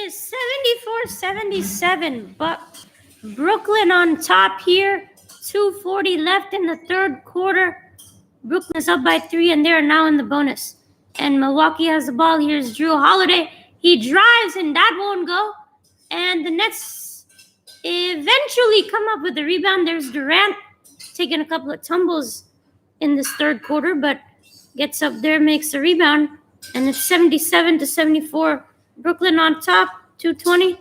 is 74-77, but Brooklyn on top here. 2:40 left in the third quarter. Brooklyn is up by 3, and they're now in the bonus. And Milwaukee has the ball. Here's Drew Holiday. He drives, and that won't go. And the Nets eventually come up with the rebound. There's Durant taking a couple of tumbles in this third quarter, but gets up there, makes a rebound. And it's 77-74. Brooklyn on top, 2:20.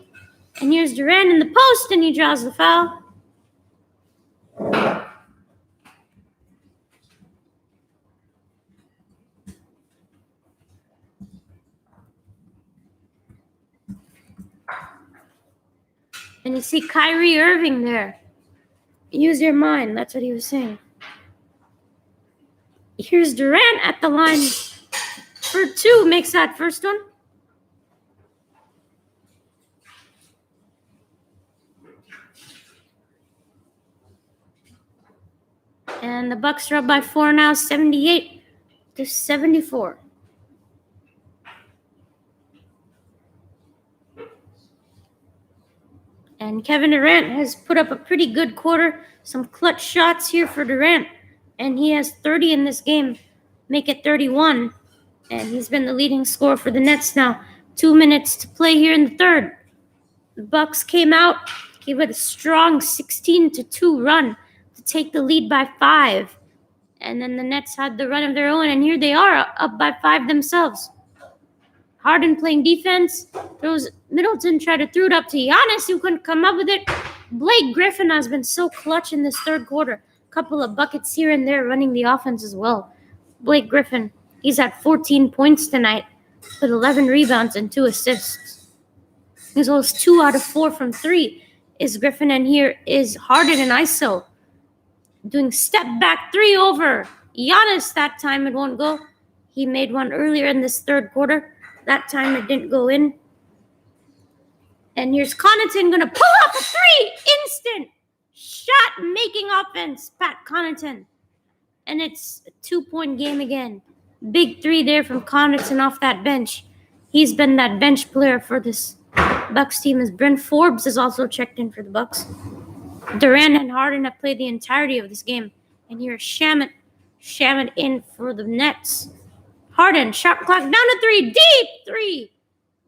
And here's Durant in the post, and he draws the foul. And you see Kyrie Irving there. Use your mind. That's what he was saying. Here's Durant at the line for 2. Makes that first one. And the Bucks are up by 4 now, 78-74. And Kevin Durant has put up a pretty good quarter. Some clutch shots here for Durant. And he has 30 in this game. Make it 31. And he's been the leading scorer for the Nets now. 2 minutes to play here in the third. The Bucks came out, gave it a strong 16-2 run to take the lead by 5. And then the Nets had the run of their own. And here they are, up by 5 themselves. Harden playing defense, throws Middleton, tried to throw it up to Giannis, who couldn't come up with it. Blake Griffin has been so clutch in this third quarter. Couple of buckets here and there running the offense as well. Blake Griffin, he's at 14 points tonight with 11 rebounds and 2 assists. He's almost 2 out of 4 from 3 is Griffin, and here is Harden and ISO doing step back 3 over Giannis. That time it won't go. He made one earlier in this third quarter. That time it didn't go in. And here's Connaughton going to pull up a 3. Instant shot-making offense, Pat Connaughton. And it's a 2-point game again. Big 3 there from Connaughton off that bench. He's been that bench player for this Bucks team, as Brent Forbes has also checked in for the Bucks. Durant and Harden have played the entirety of this game. And here's Shamet in for the Nets. Harden, shot clock down to 3, deep 3.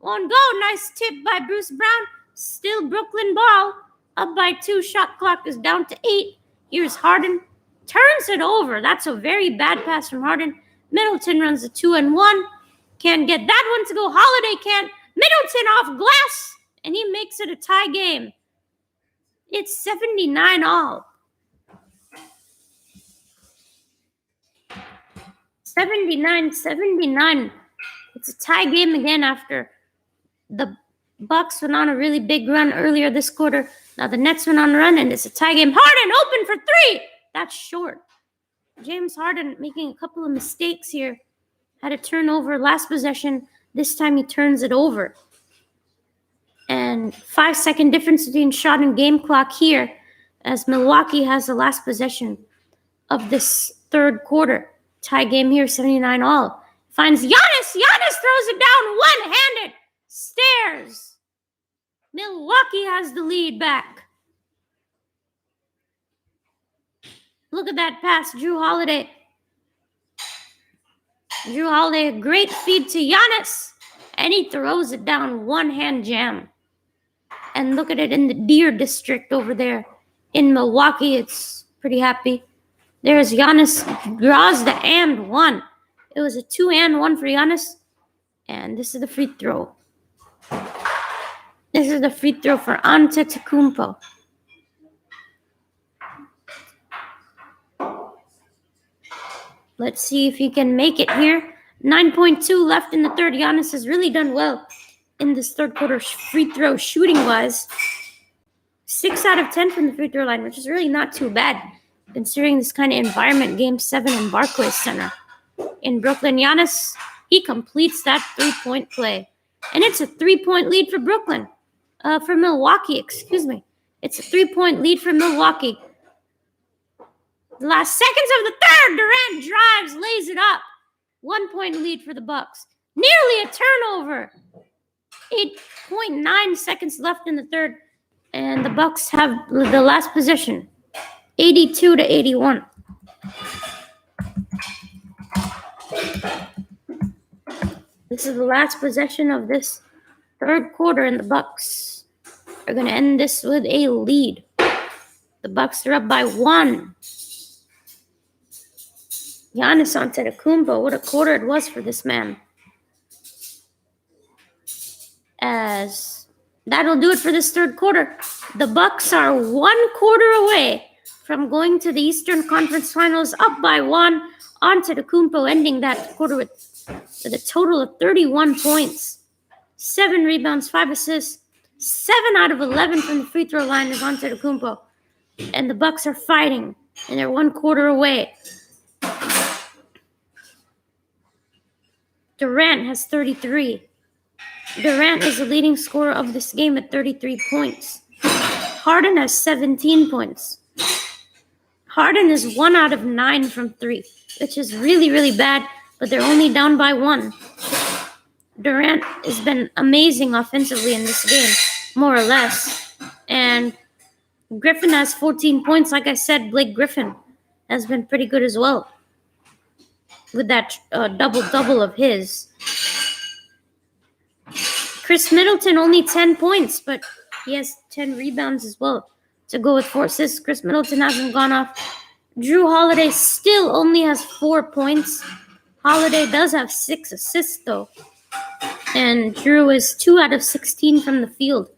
Won't go. Nice tip by Bruce Brown. Still Brooklyn ball. Up by 2. Shot clock is down to 8. Here's Harden. Turns it over. That's a very bad pass from Harden. Middleton runs a 2-and-1. Can't get that one to go. Holiday can't. Middleton off glass. And he makes it a tie game. It's 79 all. 79-79. It's a tie game again after the Bucks went on a really big run earlier this quarter. Now the Nets went on a run, and it's a tie game. Harden open for 3. That's short. James Harden making a couple of mistakes here. Had a turnover last possession. This time he turns it over. And 5-second difference between shot and game clock here, as Milwaukee has the last possession of this third quarter. Tie game here, 79 all. Finds Giannis. Giannis throws it down one-handed. Stairs. Milwaukee has the lead back. Look at that pass, Drew Holiday. Drew Holiday, a great feed to Giannis. And he throws it down, one-hand jam. And look at it in the Deer District over there in Milwaukee. It's pretty happy. There's Giannis, draws the and 1. It was a 2-and-1 for Giannis. And this is the free throw. This is the free throw for Antetokounmpo. Let's see if he can make it here. 9.2 left in the third. Giannis has really done well in this third quarter free throw shooting-wise. 6 out of 10 from the free throw line, which is really not too bad considering this kind of environment. Game 7 in Barclays Center in Brooklyn. Giannis, he completes that 3-point play. And it's a 3-point lead for Brooklyn. For Milwaukee, excuse me. It's a 3-point lead for Milwaukee. The last seconds of the third, Durant drives, lays it up. 1-point lead for the Bucks. Nearly a turnover. 8.9 seconds left in the third, and the Bucks have the last possession, 82-81. This is the last possession of this third quarter, and the Bucks are going to end this with a lead. The Bucks are up by 1. Giannis Antetokounmpo, what a quarter it was for this man. As that'll do it for this third quarter. The Bucks are 1 quarter away from going to the Eastern Conference Finals, up by 1. Antetokounmpo ending that quarter with a total of 31 points, 7 rebounds, 5 assists, 7 out of 11 from the free throw line is Antetokounmpo. And the Bucks are fighting, and they're 1 quarter away. Durant has 33. Durant is the leading scorer of this game with 33 points. Harden has 17 points. Harden is 1 out of 9 from 3, which is really, really bad, but they're only down by 1. Durant has been amazing offensively in this game, more or less. And Griffin has 14 points. Like I said, Blake Griffin has been pretty good as well with that double-double of his. Chris Middleton only 10 points, but he has 10 rebounds as well to go with 4 assists. Chris Middleton hasn't gone off. Drew Holiday still only has 4 points. Holiday does have 6 assists, though. And Drew is 2 out of 16 from the field.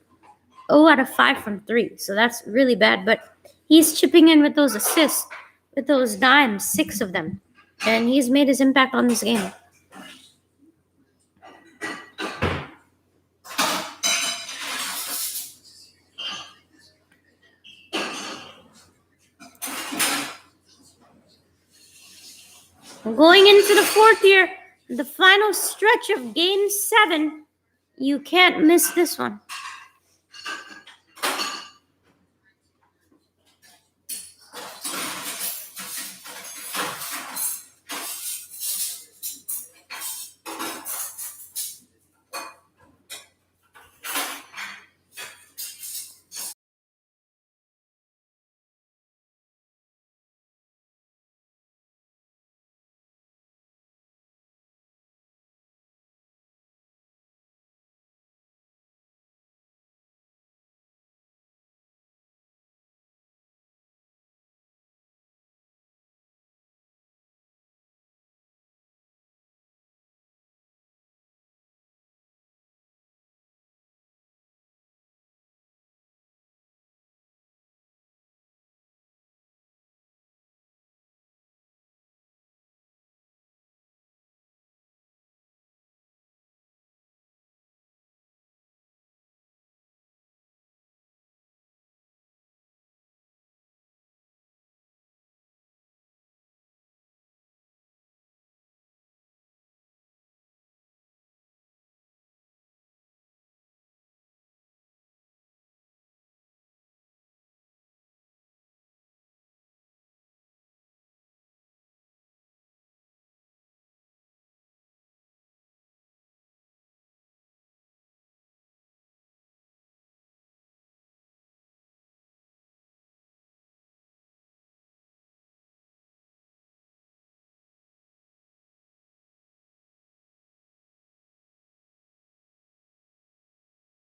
0 out of 5 from 3. So that's really bad. But he's chipping in with those assists, with those dimes, 6 of them. And he's made his impact on this game. Going into the fourth here, the final stretch of Game 7. You can't miss this one.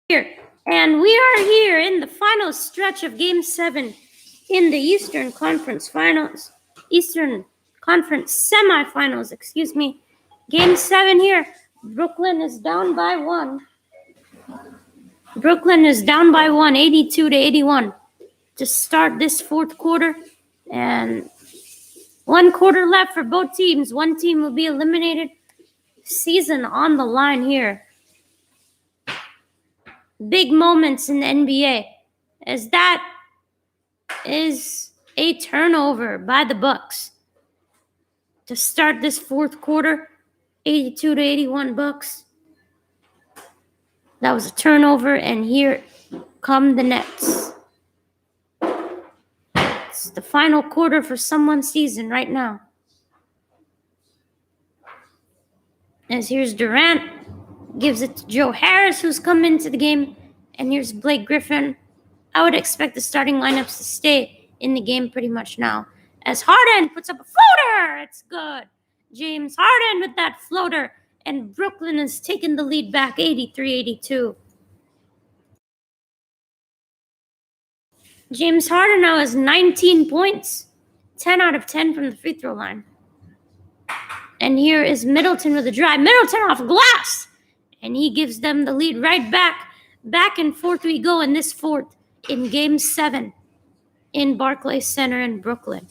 Here, and we are here in the final stretch of Game 7 in the Eastern Conference Finals. Eastern Conference Semifinals, excuse me. Game 7 here. Brooklyn is down by 1. Brooklyn is down by 1, 82-81 to start this fourth quarter. And 1 quarter left for both teams. One team will be eliminated. Season on the line here. Big moments in the NBA, as that is a turnover by the Bucks to start this fourth quarter. 82-81 Bucks. That was a turnover, and here come the Nets. It's the final quarter for someone's season right now. As here's Durant. gives it to Joe Harris, who's come into the game. And here's Blake Griffin. I would expect the starting lineups to stay in the game pretty much now. As Harden puts up a floater, it's good. James Harden with that floater, and Brooklyn has taken the lead back 83-82. James Harden now has 19 points, 10 out of 10 from the free throw line. And here is Middleton with a drive. Middleton off glass, and he gives them the lead right back. Back and forth we go in this fourth in Game 7 in Barclays Center in Brooklyn.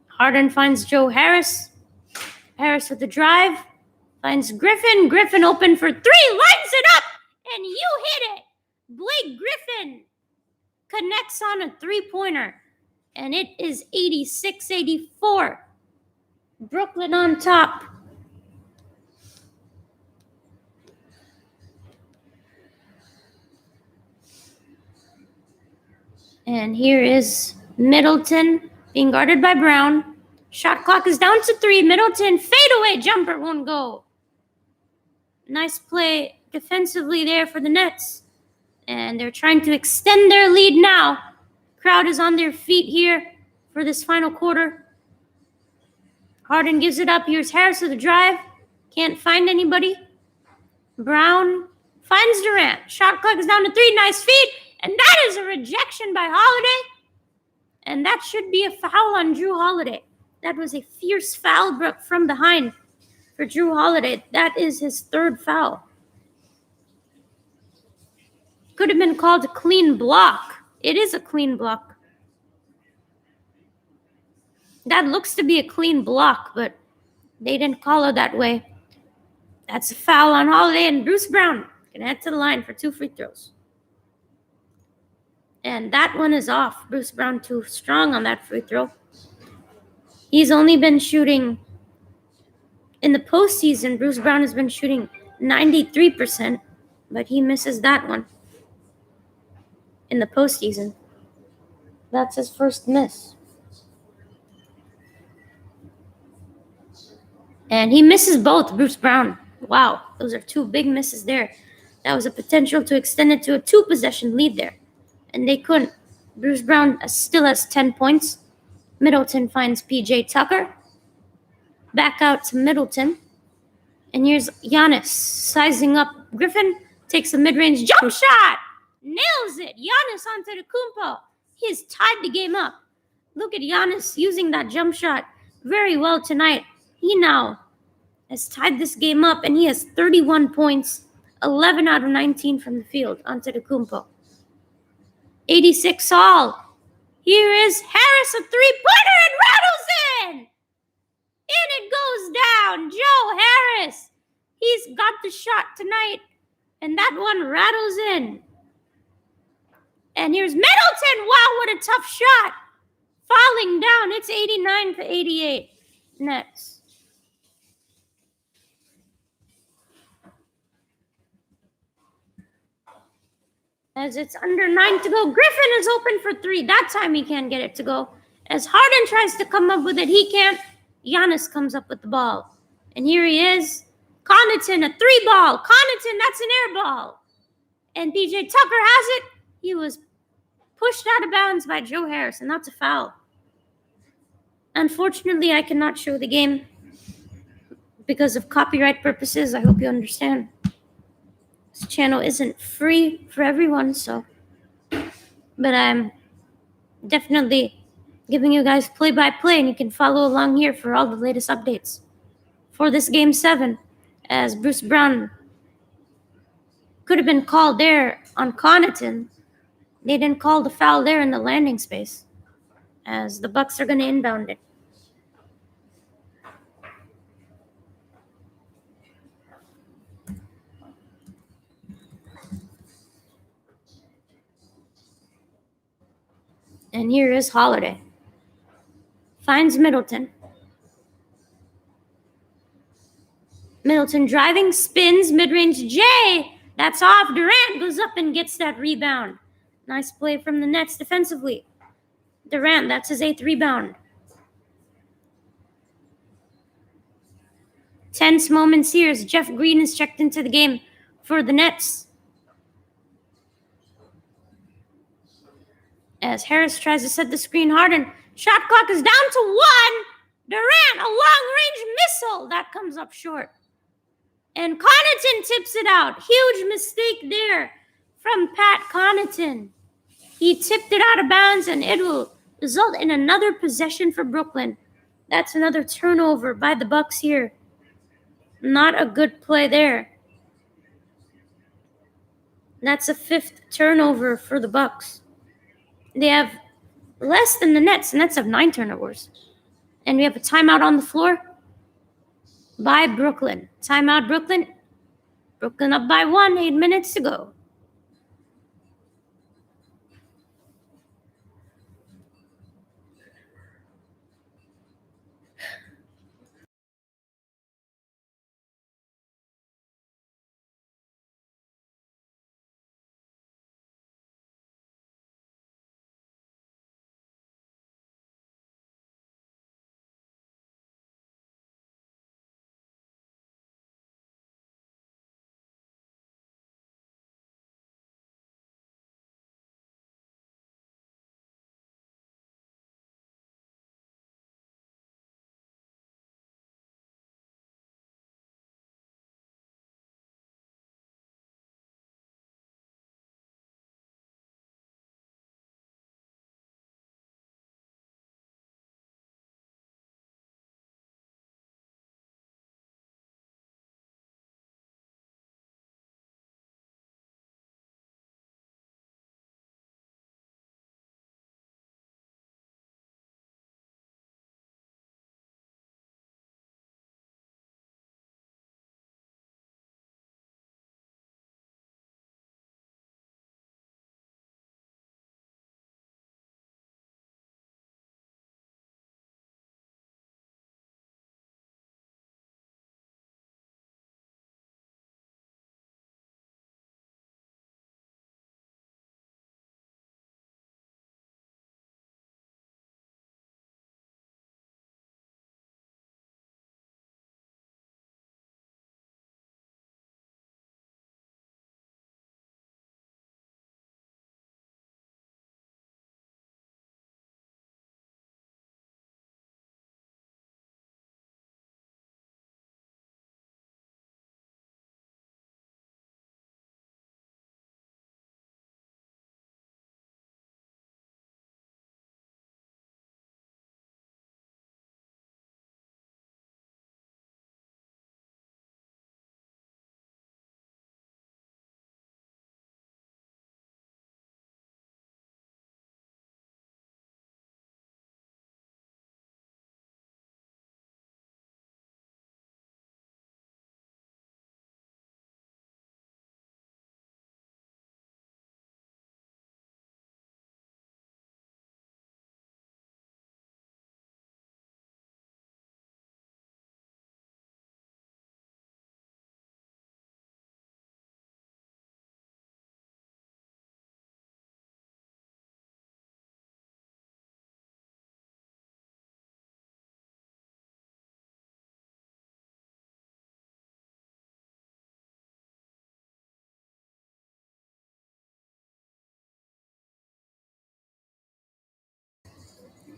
Harden finds Joe Harris. Harris with the drive. Finds Griffin. Griffin open for three. Lines it up. And you hit it. Blake Griffin connects on a three-pointer. And it is 86-84. Brooklyn on top. And here is Middleton being guarded by Brown. Shot clock is down to 3. Middleton fadeaway jumper won't go. Nice play defensively there for the Nets. And they're trying to extend their lead now. Crowd is on their feet here for this final quarter. Harden gives it up. Here's Harris with the drive. Can't find anybody. Brown finds Durant. Shot clock is down to 3. Nice feed. And that is a rejection by Holiday. And that should be a foul on Drew Holiday. That was a fierce foul from behind for Drew Holiday. That is his third foul. Could have been called a clean block. It is a clean block. That looks to be a clean block, but they didn't call it that way. That's a foul on Holiday, and Bruce Brown can head to the line for 2 free throws. And that one is off. Bruce Brown too strong on that free throw. He's only been shooting, in the postseason, Bruce Brown has been shooting 93%, but he misses that one in the postseason. That's his first miss. And he misses both, Bruce Brown. Wow, those are 2 big misses there. That was a potential to extend it to a 2-possession lead there. And they couldn't. Bruce Brown still has 10 points. Middleton finds P.J. Tucker. Back out to Middleton. And here's Giannis sizing up Griffin. Takes a mid-range jump shot. Nails it. Giannis Antetokounmpo. He's tied the game up. Look at Giannis using that jump shot very well tonight. He now has tied this game up, and he has 31 points, 11 out of 19 from the field. Antetokounmpo. 86 all. Here is Harris, a three-pointer, and rattles in. And it goes down. Joe Harris. He's got the shot tonight, and that one rattles in. And here's Middleton. Wow, what a tough shot. Falling down. It's 89-88. Nets. As it's under 9 to go, Griffin is open for 3. That time he can't get it to go. As Harden tries to come up with it, he can't. Giannis comes up with the ball. And here he is. Connaughton, a 3-ball. Connaughton, that's an air ball. And P.J. Tucker has it. He was pushed out of bounds by Joe Harris, and that's a foul. Unfortunately, I cannot show the game because of copyright purposes. I hope you understand. This channel isn't free for everyone, but I'm definitely giving you guys play-by-play, and you can follow along here for all the latest updates for this Game 7, as Bruce Brown could have been called there on Connaughton. They didn't call the foul there in the landing space, as the Bucks are going to inbound it. And here is Holiday. Finds Middleton. Middleton driving, spins, mid-range J. That's off. Durant goes up and gets that rebound. Nice play from the Nets defensively. Durant, that's his 8th rebound. Tense moments here as Jeff Green is checked into the game for the Nets. As Harris tries to set the screen, Harden. Shot clock is down to 1. Durant, a long-range missile. That comes up short. And Connaughton tips it out. Huge mistake there from Pat Connaughton. He tipped it out of bounds, and it will result in another possession for Brooklyn. That's another turnover by the Bucks here. Not a good play there. That's a 5th turnover for the Bucks. They have less than the Nets. The Nets have 9 turnovers. And we have a timeout on the floor by Brooklyn. Timeout, Brooklyn. Brooklyn up by 1, 8 minutes to go.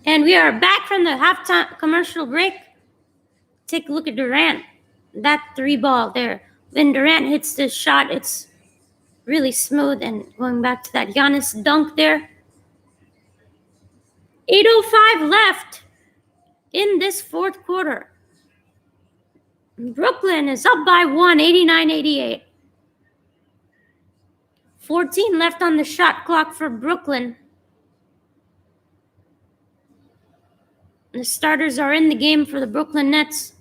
And we are back from the halftime commercial break. Take a look at Durant. That 3 ball there. When Durant hits this shot, it's really smooth. And going back to that Giannis dunk there. 8:05 left in this 4th quarter. Brooklyn is up by 1, 89-88. 14 left on the shot clock for Brooklyn. The starters are in the game for the Brooklyn Nets.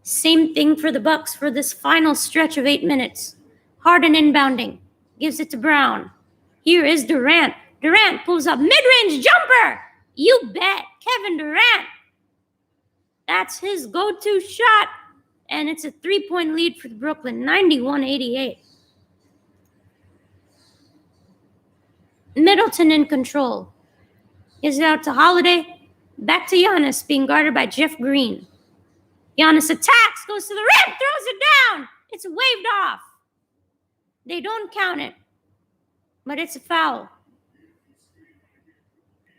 Same thing for the Bucks for this final stretch of 8 minutes. Harden inbounding. Gives it to Brown. Here is Durant. Durant pulls up mid-range jumper. You bet. Kevin Durant. That's his go-to shot. And it's a 3-point lead for Brooklyn. 91-88. Middleton in control. Gives it out to Holiday. Back to Giannis, being guarded by Jeff Green. Giannis attacks, goes to the rim, throws it down. It's waved off. They don't count it, but it's a foul.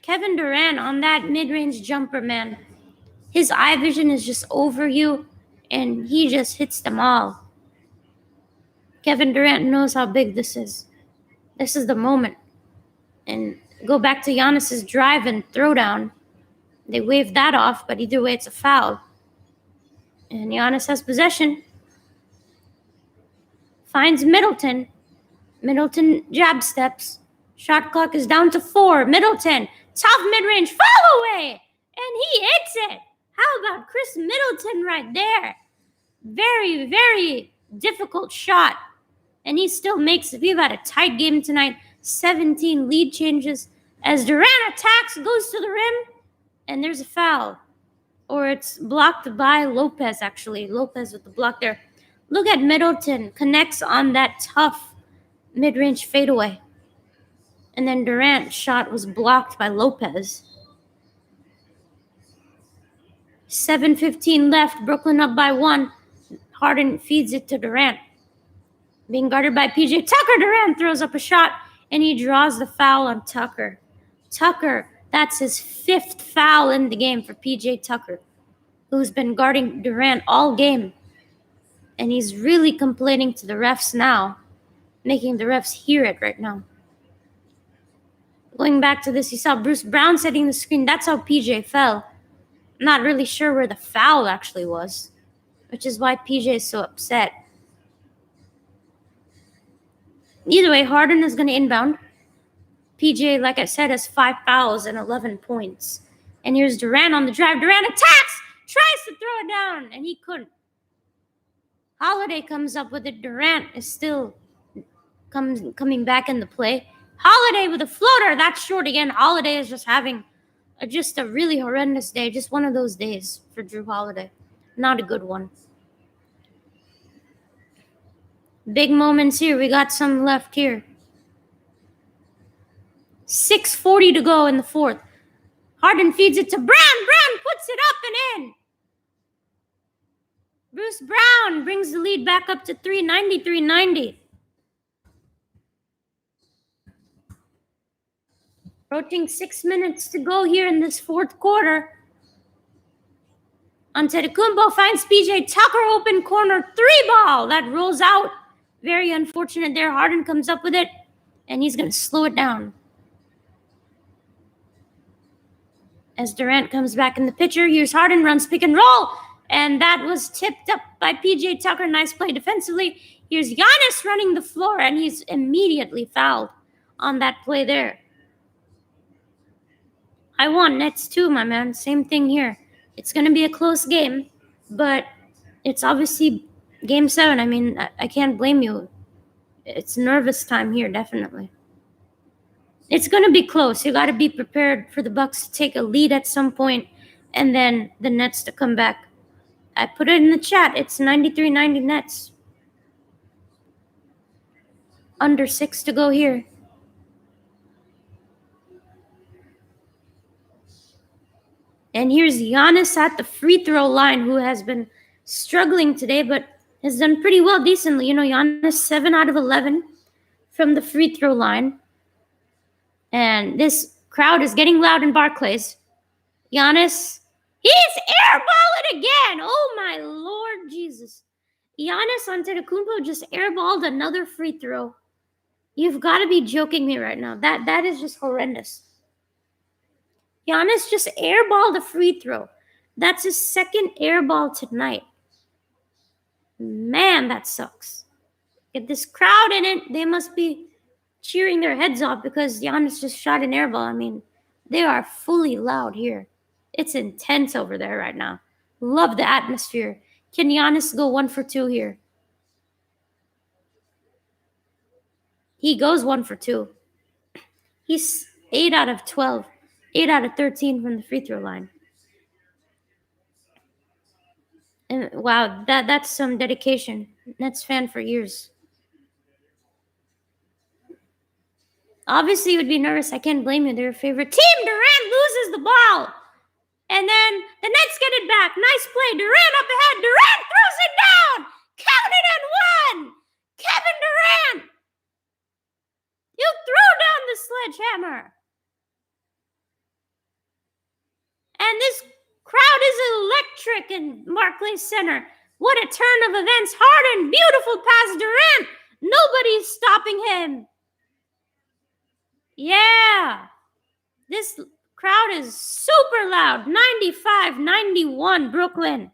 Kevin Durant on that mid-range jumper, man. His eye vision is just over you, and he just hits them all. Kevin Durant knows how big this is. This is the moment. And go back to Giannis's drive and throwdown. They waved that off, but either way, it's a foul. And Giannis has possession. Finds Middleton. Middleton jab steps. Shot clock is down to 4. Middleton, tough mid-range follow away. And he hits it. How about Chris Middleton right there? Very, very difficult shot. And he still makes it. We've had a tight game tonight. 17 lead changes. As Durant attacks, goes to the rim, and there's a foul. Or it's blocked by Lopez, actually. Lopez with the block there. Look at Middleton. Connects on that tough mid-range fadeaway. And then Durant's shot was blocked by Lopez. 7:15 left. Brooklyn up by 1. Harden feeds it to Durant. Being guarded by PJ Tucker. Durant throws up a shot, and he draws the foul on Tucker. Tucker, that's his 5th foul in the game for PJ Tucker, who's been guarding Durant all game. And he's really complaining to the refs now, making the refs hear it right now. Going back to this, you saw Bruce Brown setting the screen. That's how PJ fell. I'm not really sure where the foul actually was, which is why PJ is so upset. Either way, Harden is going to inbound. PJ, like I said, has 5 fouls and 11 points. And here's Durant on the drive. Durant attacks, tries to throw it down, and he couldn't. Holiday comes up with it. Durant is still coming back in the play. Holiday with a floater. That's short again. Holiday is just having just a really horrendous day. Just one of those days for Drew Holiday. Not a good one. Big moments here. We got some left here. 6:40 to go in the 4th. Harden feeds it to Brown. Brown puts it up and in. Bruce Brown brings the lead back up to 390. Approaching 6 minutes to go here in this 4th quarter. Antetokounmpo finds PJ Tucker open corner 3 ball. That rolls out. Very unfortunate there. Harden comes up with it, and he's going to slow it down. As Durant comes back in the picture, here's Harden, runs pick and roll, and that was tipped up by PJ Tucker. Nice play defensively. Here's Giannis running the floor, and he's immediately fouled on that play there. I want Nets too, my man. Same thing here. It's going to be a close game, but it's obviously Game 7. I mean, I can't blame you. It's nervous time here, definitely. It's going to be close. You got to be prepared for the Bucks to take a lead at some point and then the Nets to come back. I put it in the chat. It's 93-90 Nets. Under 6 to go here. And here's Giannis at the free throw line, who has been struggling today, but has done pretty well decently. You know, Giannis 7 out of 11 from the free throw line. And this crowd is getting loud in Barclays. Giannis, he's airballing again. Oh, my Lord Jesus. Giannis Antetokounmpo just airballed another free throw. You've got to be joking me right now. That is just horrendous. Giannis just airballed a free throw. That's his 2nd airball tonight. Man, that sucks. Get this crowd in it. They must be cheering their heads off because Giannis just shot an airball. I mean, they are fully loud here. It's intense over there right now. Love the atmosphere. Can Giannis go 1 for 2 here? He goes 1 for 2. He's 8 out of 12. 8 out of 13 from the free throw line. And wow, that's some dedication. Nets fan for years. Obviously, you would be nervous. I can't blame you. They're your favorite team. Durant loses the ball. And then the Nets get it back. Nice play. Durant up ahead. Durant throws it down. Count it and one. Kevin Durant. You throw down the sledgehammer. And this crowd is electric in Barclays Center. What a turn of events. Harden, beautiful pass. Durant. Nobody's stopping him. Yeah. This crowd is super loud. 95-91 Brooklyn.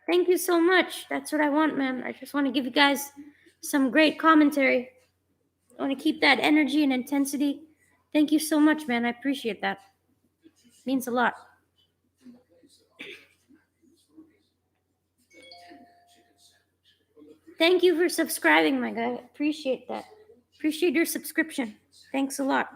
Thank you so much. That's what I want, man. I just want to give you guys some great commentary. I want to keep that energy and intensity. Thank you so much, man. I appreciate that. It means a lot. Thank you for subscribing, my guy. Appreciate that. Appreciate your subscription. Thanks a lot.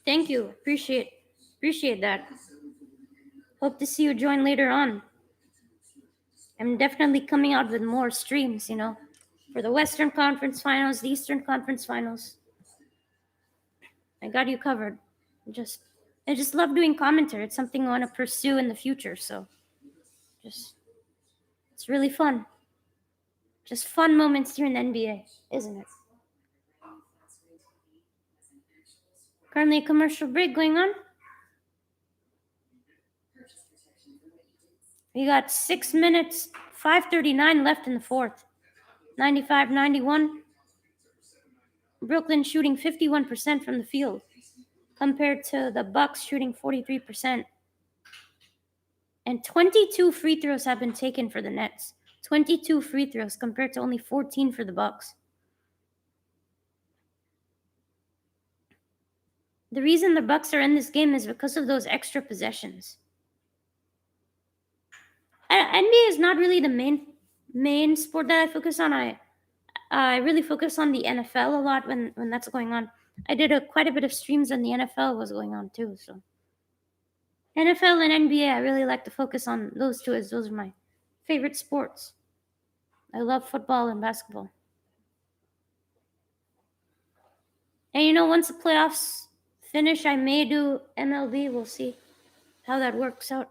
Thank you. Appreciate that. Hope to see you join later on. I'm definitely coming out with more streams, for the Western Conference Finals, the Eastern Conference Finals. I got you covered. I just love doing commentary. It's something I want to pursue in the future. So it's really fun. Just fun moments here in the NBA, isn't it? Currently a commercial break going on. We got 6 minutes, 5:39 left in the fourth. 95-91. Brooklyn shooting 51% from the field compared to the Bucks shooting 43%. And 22 free throws have been taken for the Nets. 22 free throws compared to only 14 for the Bucks. The reason the Bucks are in this game is because of those extra possessions. NBA is not really the main sport that I focus on. I really focus on the NFL a lot when that's going on. I did quite a bit of streams when the NFL was going on too. So NFL and NBA, I really like to focus on those two, as those are my favorite sports. I love football and basketball. And once the playoffs finish, I may do MLB. We'll see how that works out.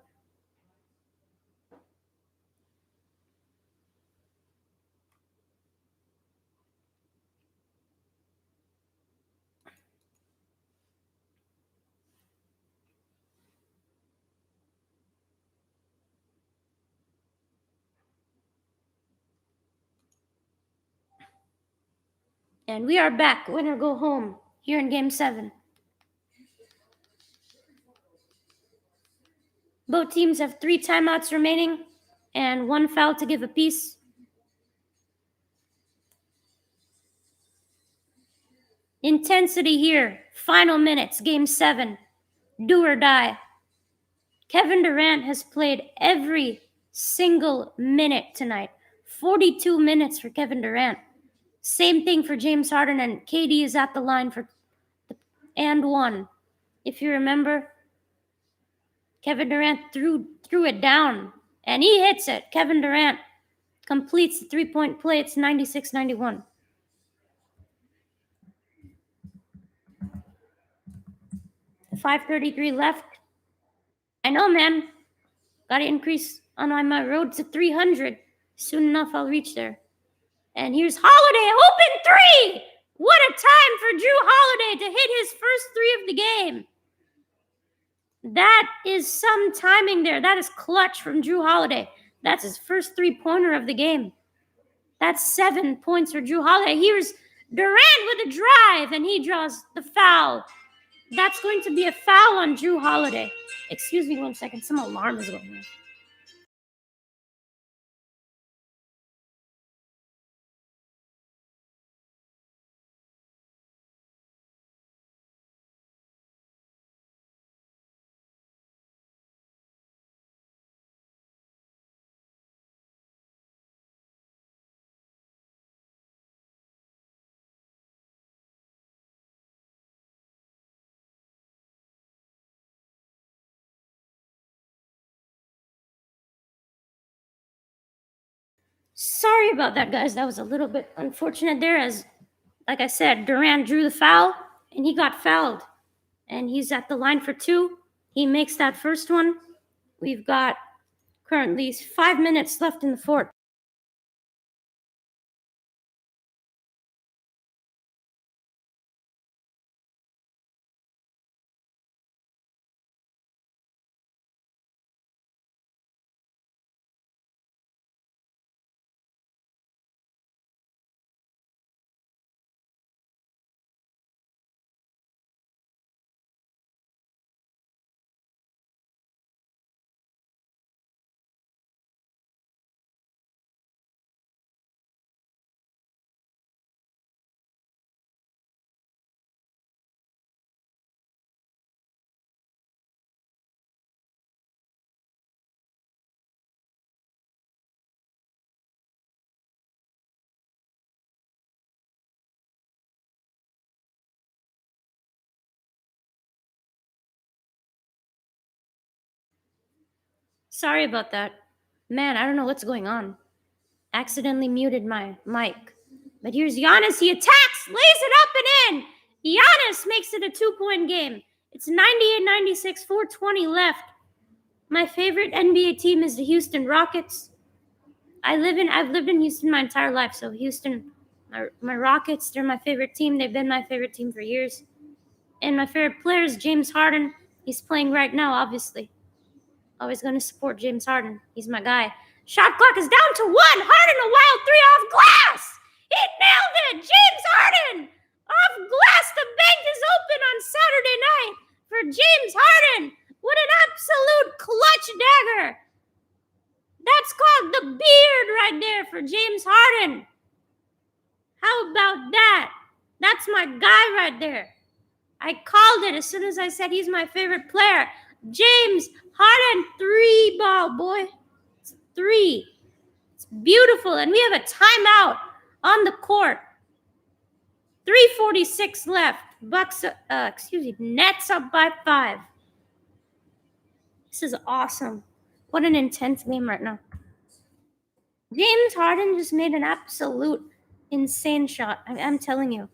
And we are back, win or go home, here in Game 7. Both teams have 3 timeouts remaining and 1 foul to give apiece. Intensity here, final minutes, Game 7, do or die. Kevin Durant has played every single minute tonight. 42 minutes for Kevin Durant. Same thing for James Harden, and KD is at the line for and 1. If you remember, Kevin Durant threw it down, and he hits it. Kevin Durant completes the 3-point play. It's 96-91. $5:33 left. I know, man. Got to increase on my road to 300. Soon enough, I'll reach there. And here's Holiday, open 3! What a time for Drew Holiday to hit his first 3 of the game. That is some timing there. That is clutch from Drew Holiday. That's his first 3-pointer of the game. That's 7 points for Drew Holiday. Here's Durant with a drive, and he draws the foul. That's going to be a foul on Drew Holiday. Excuse me 1 second. Some alarm is going on. Sorry about that, guys. That was a little bit unfortunate there. As, like I said, Durant drew the foul and he got fouled. And he's at the line for two. He makes that first one. We've got currently 5 minutes left in the fourth. Sorry about that. Man, I don't know what's going on. Accidentally muted my mic. But here's Giannis. He attacks, lays it up and in. Giannis makes it a 2-point game. It's 98-96, 4:20 left. My favorite NBA team is the Houston Rockets. I've lived in Houston my entire life, so Houston, my Rockets, they're my favorite team. They've been my favorite team for years. And my favorite player is James Harden. He's playing right now, obviously. Always going to support James Harden. He's my guy. Shot clock is down to 1. Harden, a wild 3 off glass. He nailed it. James Harden off glass. The bank is open on Saturday night for James Harden. What an absolute clutch dagger. That's called the beard right there for James Harden. How about that? That's my guy right there. I called it as soon as I said he's my favorite player. James Harden, 3 ball, boy. It's 3. It's beautiful. And we have a timeout on the court. 3:46 left. Nets up by 5. This is awesome. What an intense game right now. James Harden just made an absolute insane shot. I'm telling you.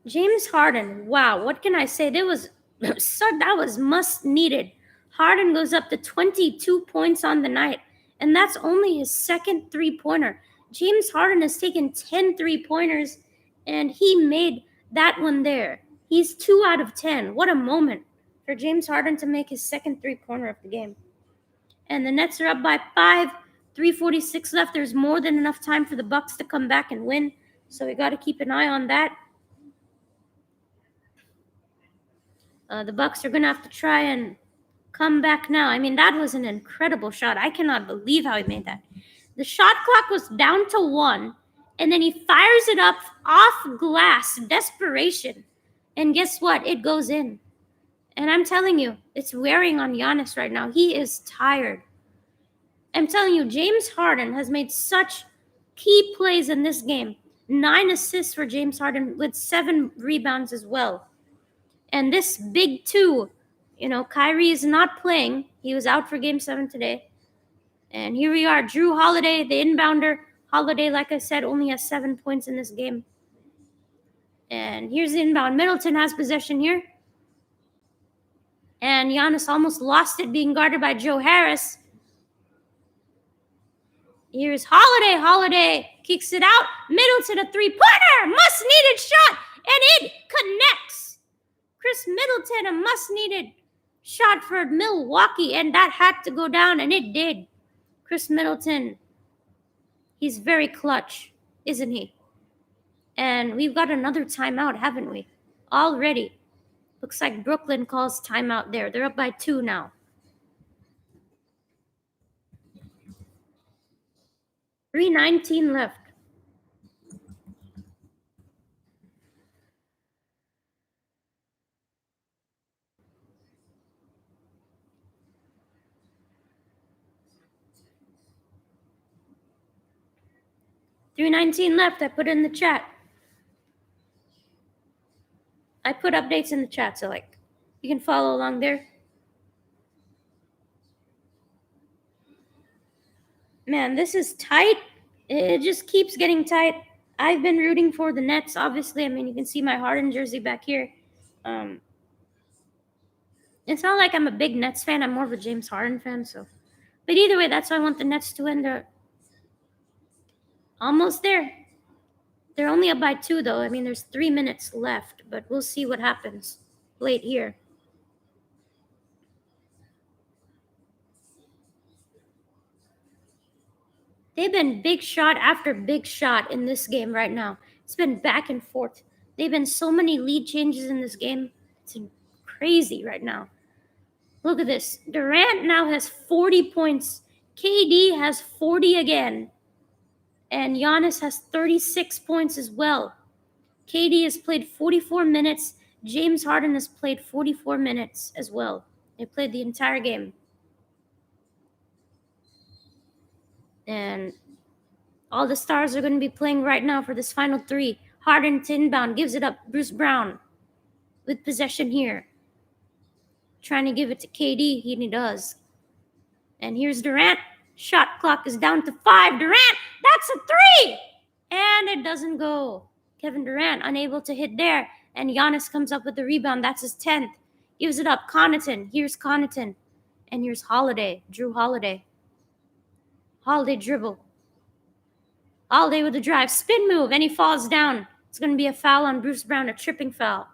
James Harden, wow, what can I say? That was must needed. Harden goes up to 22 points on the night, and that's only his second 3-pointer. James Harden has taken 10 3-pointers, and he made that one there. He's 2 out of 10. What a moment for James Harden to make his second 3-pointer of the game. And the Nets are up by 5, 3:46 left. There's more than enough time for the Bucks to come back and win, so we got to keep an eye on that. The Bucks are going to have to try and come back now. I mean, that was an incredible shot. I cannot believe how he made that. The shot clock was down to 1, and then he fires it up off glass, desperation. And guess what? It goes in. And I'm telling you, it's wearing on Giannis right now. He is tired. I'm telling you, James Harden has made such key plays in this game. 9 assists for James Harden with 7 rebounds as well. And this big 2, Kyrie is not playing. He was out for Game 7 today. And here we are, Drew Holiday, the inbounder. Holiday, like I said, only has 7 points in this game. And here's the inbound. Middleton has possession here. And Giannis almost lost it being guarded by Joe Harris. Here's Holiday. Holiday kicks it out. Middleton, a 3-pointer. Must-needed shot. And it connects. Chris Middleton, a must-needed shot for Milwaukee. And that had to go down, and it did. Chris Middleton. He's very clutch, isn't he? And we've got another timeout, haven't we? Already. Looks like Brooklyn calls timeout there. They're up by 2 now. 3:19 left. $3:19 left. I put it in the chat. I put updates in the chat, so like you can follow along there. Man, this is tight. It just keeps getting tight. I've been rooting for the Nets, obviously. I mean, you can see my Harden jersey back here. It's not like I'm a big Nets fan. I'm more of a James Harden fan. So, but either way, that's why I want the Nets to win. They're almost there. They're only up by 2, though. I mean, there's 3 minutes left, but we'll see what happens late here. They've been big shot after big shot in this game right now. It's been back and forth. They've been so many lead changes in this game. It's crazy right now. Look at this. Durant now has 40 points. KD has 40 again. And Giannis has 36 points as well. KD has played 44 minutes. James Harden has played 44 minutes as well. They played the entire game. And all the stars are going to be playing right now for this final 3. Harden to inbound, gives it up. Bruce Brown with possession here. Trying to give it to KD, he does. And here's Durant. Shot clock is down to 5. Durant, that's a 3! And it doesn't go. Kevin Durant unable to hit there. And Giannis comes up with the rebound. That's his 10th. Gives it up. Connaughton. Here's Connaughton. And here's Holiday. Drew Holiday. Holiday dribble. Holiday with the drive. Spin move. And he falls down. It's going to be a foul on Bruce Brown. A tripping foul.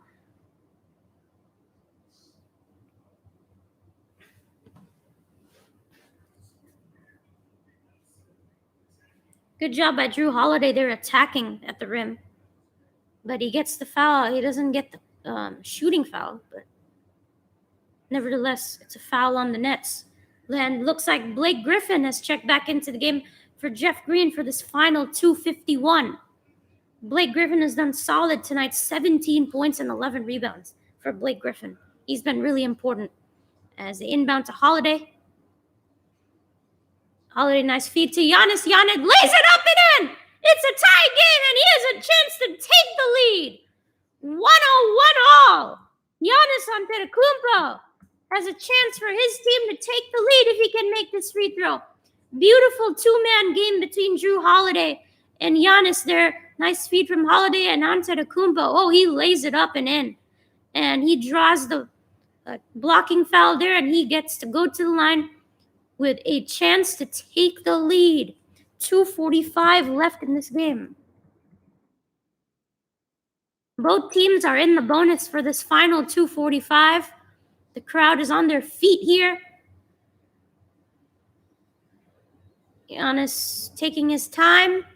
Good job by Drew Holiday. They're attacking at the rim. But he gets the foul. He doesn't get the shooting foul. But nevertheless, it's a foul on the Nets. And looks like Blake Griffin has checked back into the game for Jeff Green for this final 2:51. Blake Griffin has done solid tonight. 17 points and 11 rebounds for Blake Griffin. He's been really important. As they inbound to Holiday. Holiday, nice feed to Giannis. Giannis lays it up and in. It's a tie game, and he has a chance to take the lead. 101 all. Giannis Antetokounmpo has a chance for his team to take the lead if he can make this free throw. Beautiful 2-man game between Drew Holiday and Giannis there. Nice feed from Holiday and Antetokounmpo. Oh, he lays it up and in. And he draws the blocking foul there, and he gets to go to the line with a chance to take the lead. 2:45 left in this game. Both teams are in the bonus for this final 2:45. The crowd is on their feet here. Giannis taking his time,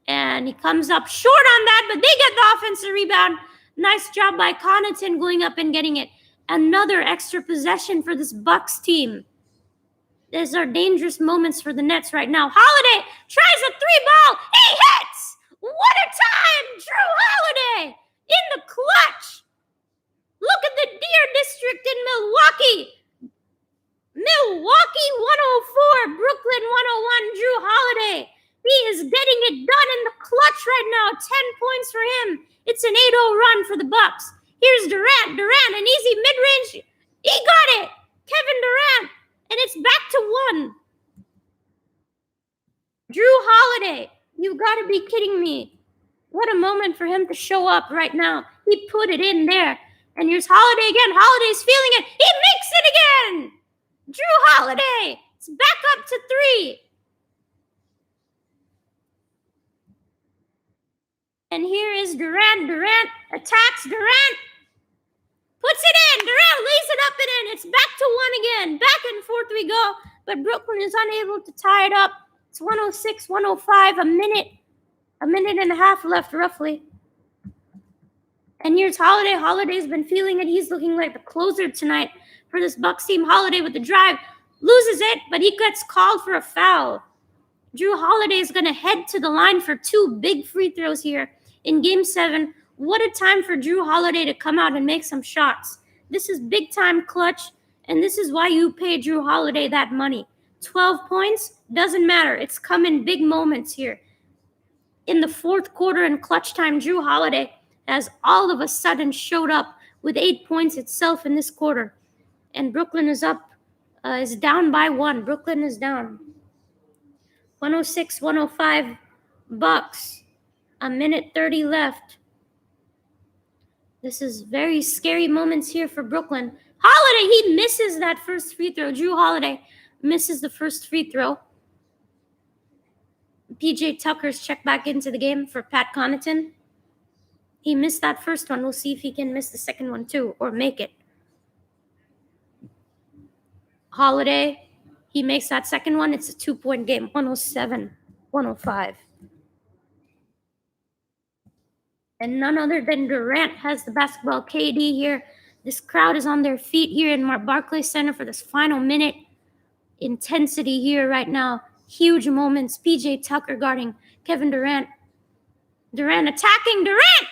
and he comes up short on that, but they get the offensive rebound. Nice job by Connaughton going up and getting it. Another extra possession for this Bucks team. These are dangerous moments for the Nets right now. Holiday tries a 3-ball. He hits! What a time! Drew Holiday in the clutch. Look at the Deer District in Milwaukee. Milwaukee 104, Brooklyn 101, Drew Holiday. He is getting it done in the clutch right now. 10 points for him. It's an 8-0 run for the Bucks. Here's Durant. Durant, an easy mid-range. He got it. Kevin Durant. And it's back to 1. Drew Holiday, you got to be kidding me. What a moment for him to show up right now. He put it in there. And here's Holiday again. Holiday's feeling it. He makes it again. Drew Holiday. It's back up to 3. And here is Durant. Durant attacks. Durant puts it in. Durant lays it up and in. It's back to 1 again. Back and forth we go. but Brooklyn is unable to tie it up. It's 106-105, a minute and a half left roughly. And here's Holiday. Holiday's been feeling it. He's looking like the closer tonight for this Bucks team. Holiday with the drive, loses it, but he gets called for a foul. Drew Holiday is going to head to the line for 2 big free throws here in Game 7. What a time for Drew Holiday to come out and make some shots. This is big time clutch, and this is why you pay Drew Holiday that money. 12 points, doesn't matter. It's come in big moments here. In the fourth quarter and clutch time, Drew Holiday has all of a sudden showed up with 8 points itself in this quarter. And Brooklyn is down by 1. Brooklyn is down. 106-105 Bucks. A minute 30 left. This is very scary moments here for Brooklyn. Holiday, he misses that first free throw. Drew Holiday misses the first free throw. PJ Tucker's checked back into the game for Pat Connaughton. He missed that first one. We'll see if he can miss the second one too, or make it. Holiday, he makes that second one. It's a 2-point game, 107-105. And none other than Durant has the basketball. KD here. This crowd is on their feet here in Barclays Center for this final minute. Intensity here right now. Huge moments. PJ Tucker guarding Kevin Durant. Durant attacking. Durant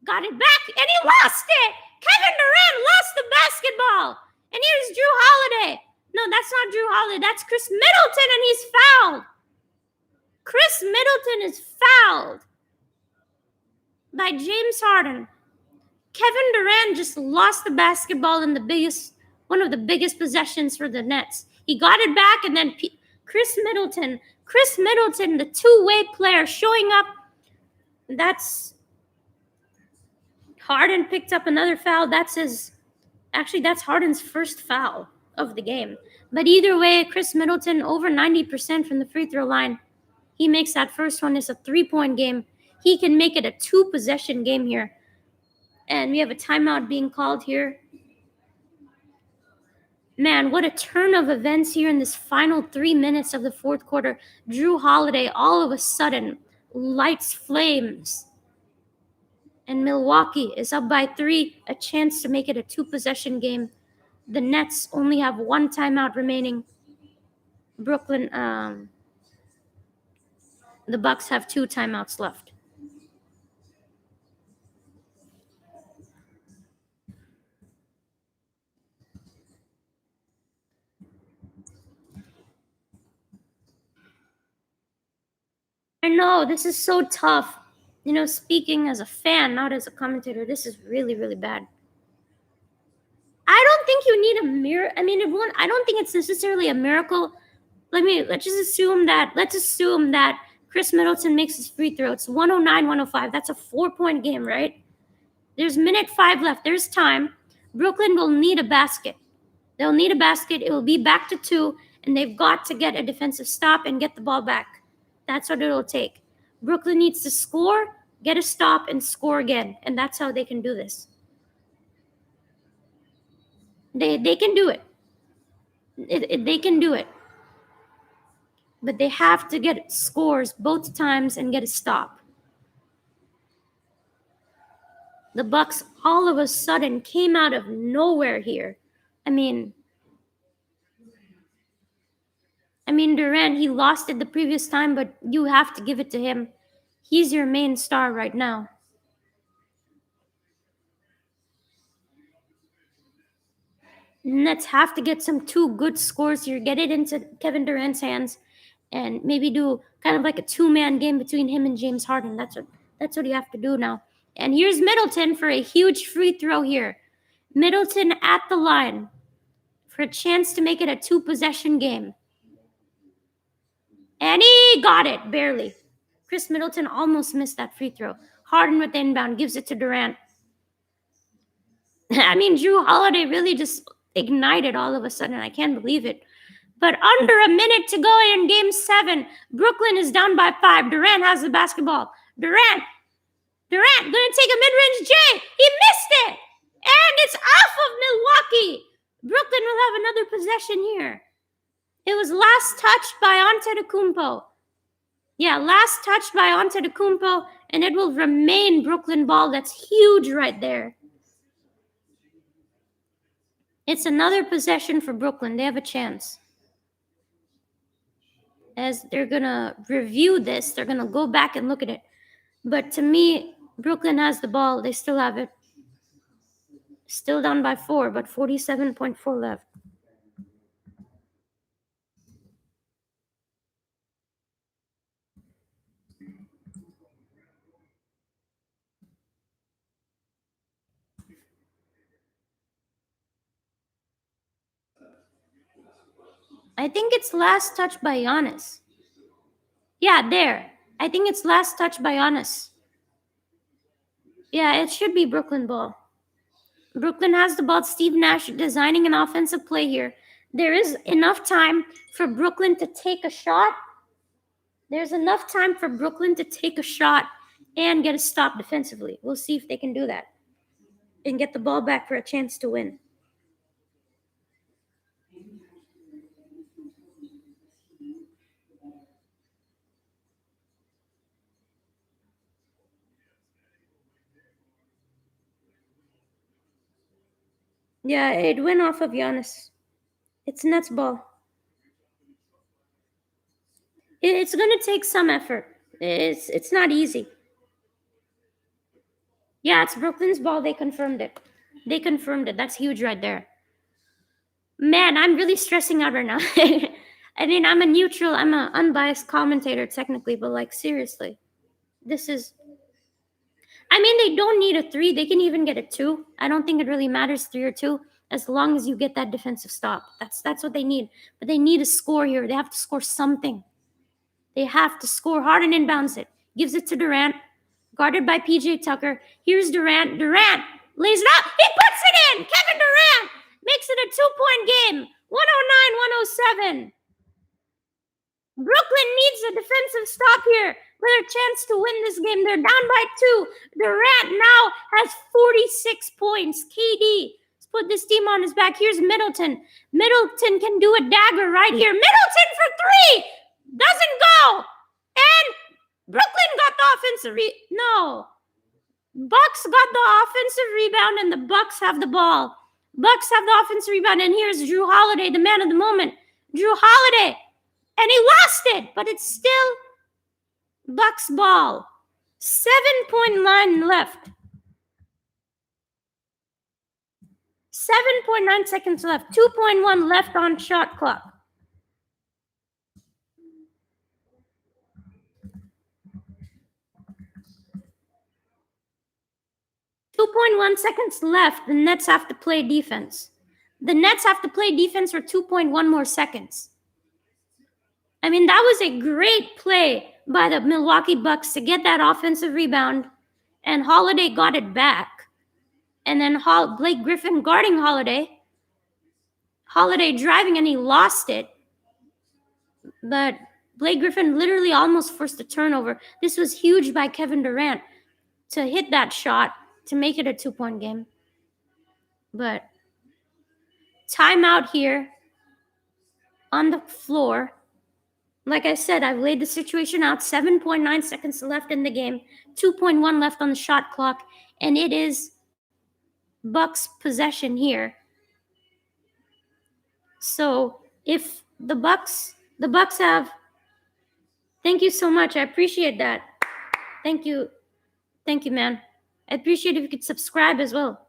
got it back and he lost it. Kevin Durant lost the basketball. And here's Drew Holiday. No, that's not Drew Holiday. That's Chris Middleton, and he's fouled. Chris Middleton is fouled by James Harden. Kevin Durant just lost the basketball in one of the biggest possessions for the Nets. He got it back, and then Chris Middleton, the two-way player, showing up. That's Harden picked up another foul. That's Harden's first foul of the game. But either way, Chris Middleton over 90% from the free throw line. He makes that first one. It's a 3-point game. He can make it a 2-possession game here. And we have a timeout being called here. Man, what a turn of events here in this final 3 minutes of the fourth quarter. Drew Holiday all of a sudden lights flames. And Milwaukee is up by 3, a chance to make it a 2-possession game. The Nets only have 1 timeout remaining. Brooklyn, the Bucks have 2 timeouts left. I know, this is so tough. You know, speaking as a fan, not as a commentator, this is really, really bad. I don't think you need a miracle. I mean, I don't think it's necessarily a miracle. Let's assume that Chris Middleton makes his free throw. It's 109-105. That's a 4-point game, right? There's minute 5 left. There's time. Brooklyn will need a basket. They'll need a basket. It will be back to 2, and they've got to get a defensive stop and get the ball back. That's what it'll take. Brooklyn needs to score, get a stop, and score again, and that's how they can do this. They can do it. They can do it. But they have to get scores both times and get a stop. The Bucks all of a sudden came out of nowhere here. I mean, Durant, he lost it the previous time, but you have to give it to him. He's your main star right now. Nets have to get some 2 good scores here, get it into Kevin Durant's hands, and maybe do kind of like a 2-man game between him and James Harden. That's what you have to do now. And here's Middleton for a huge free throw here. Middleton at the line for a chance to make it a 2-possession game. And he got it, barely. Chris Middleton almost missed that free throw. Harden with the inbound, gives it to Durant. I mean, Drew Holiday really just ignited all of a sudden. I can't believe it. But under a minute to go in Game 7, Brooklyn is down by 5. Durant has the basketball. Durant going to take a mid-range J. He missed it. And it's off of Milwaukee. Brooklyn will have another possession here. It was last touched by Antetokounmpo. Yeah, last touched by Antetokounmpo, and it will remain Brooklyn ball. That's huge right there. It's another possession for Brooklyn. They have a chance. As they're going to review this, they're going to go back and look at it. But to me, Brooklyn has the ball. They still have it. Still down by 4, but 47.4 left. I think it's last touch by Giannis. Yeah, there. I think it's last touch by Giannis. Yeah, it should be Brooklyn ball. Brooklyn has the ball. Steve Nash designing an offensive play here. There is enough time for Brooklyn to take a shot. There's enough time for Brooklyn to take a shot and get a stop defensively. We'll see if they can do that and get the ball back for a chance to win. Yeah, it went off of Giannis. It's Nets ball. It's going to take some effort. It's not easy. Yeah, it's Brooklyn's ball. They confirmed it. That's huge right there. Man, I'm really stressing out right now. I mean, I'm an unbiased commentator technically, but like seriously, I mean, they don't need a 3. They can even get a 2. I don't think it really matters 3 or 2 as long as you get that defensive stop. That's what they need. But they need a score here. They have to score something. They have to score. Harden inbounds it. Gives it to Durant. Guarded by PJ Tucker. Here's Durant. Durant lays it up. He puts it in. Kevin Durant makes it a 2-point game. 109-107. Brooklyn needs a defensive stop here for their chance to win this game. They're down by 2. Durant now has 46 points. KD has put this team on his back. Here's Middleton. Middleton can do a dagger right here. Middleton for 3. Doesn't go. And Brooklyn got the offensive no. Bucks got the offensive rebound, and the Bucks have the ball. Bucks have the offensive rebound, and here's Drew Holiday, the man of the moment. Drew Holiday. And he lost it, but it's still Bucks ball. 7.9 left. 7.9 seconds left. 2.1 left on shot clock. .1 seconds left. The Nets have to play defense. The Nets have to play defense for 2.1 more seconds. I mean, that was a great play by the Milwaukee Bucks to get that offensive rebound, and Holiday got it back. And then Blake Griffin guarding Holiday. Holiday driving, and he lost it. But Blake Griffin literally almost forced a turnover. This was huge by Kevin Durant to hit that shot to make it a 2-point game. But timeout here on the floor. Like I said, I've laid the situation out. 7.9 seconds left in the game. 2.1 left on the shot clock. And it is Bucks possession here. So if the Bucks have... Thank you so much. I appreciate that. Thank you. Thank you, man. I appreciate if you could subscribe as well.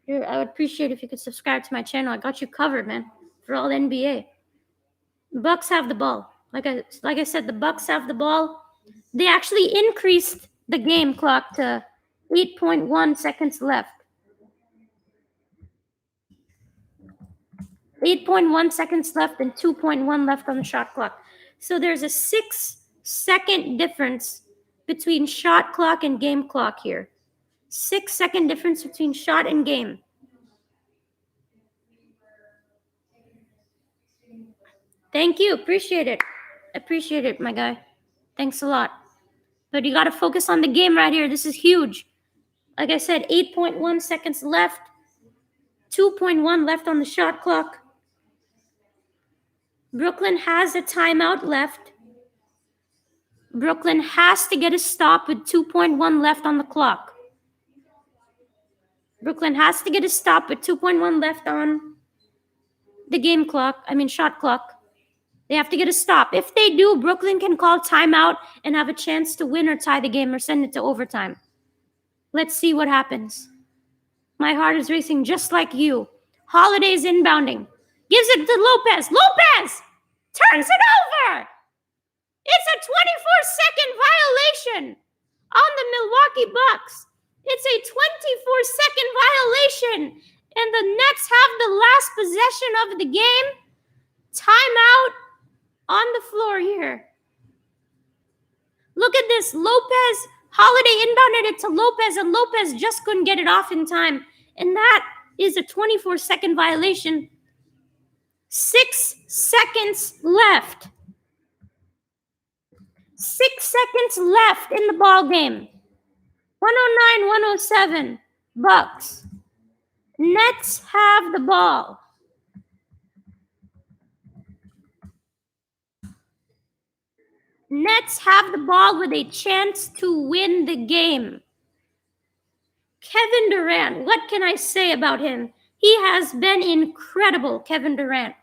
I would appreciate if you could subscribe to my channel. I got you covered, man, for all NBA. The Bucks have the ball. Like I said, the Bucks have the ball. They actually increased the game clock to 8.1 seconds left. 8.1 seconds left and 2.1 left on the shot clock. So there's a 6-second difference between shot clock and game clock here. 6-second difference between shot and game. Thank you. Appreciate it, my guy. Thanks a lot. But you got to focus on the game right here. This is huge. Like I said, 8.1 seconds left. 2.1 left on the shot clock. Brooklyn has a timeout left. Brooklyn has to get a stop with 2.1 left on the clock. Brooklyn has to get a stop with 2.1 left on the shot clock. They have to get a stop. If they do, Brooklyn can call timeout and have a chance to win or tie the game or send it to overtime. Let's see what happens. My heart is racing just like you. Holiday's inbounding. Gives it to Lopez. Lopez turns it over. It's a 24-second violation on the Milwaukee Bucks. It's a 24-second violation, and the Nets have the last possession of the game. Timeout on the floor here. Look at this. Holiday inbounded it to Lopez, and Lopez just couldn't get it off in time. And that is a 24-second violation. 6 seconds left. 6 seconds left in the ball game. 109-107. Bucks. Nets have the ball. Nets have the ball with a chance to win the game. Kevin Durant, what can I say about him? He has been incredible, Kevin Durant.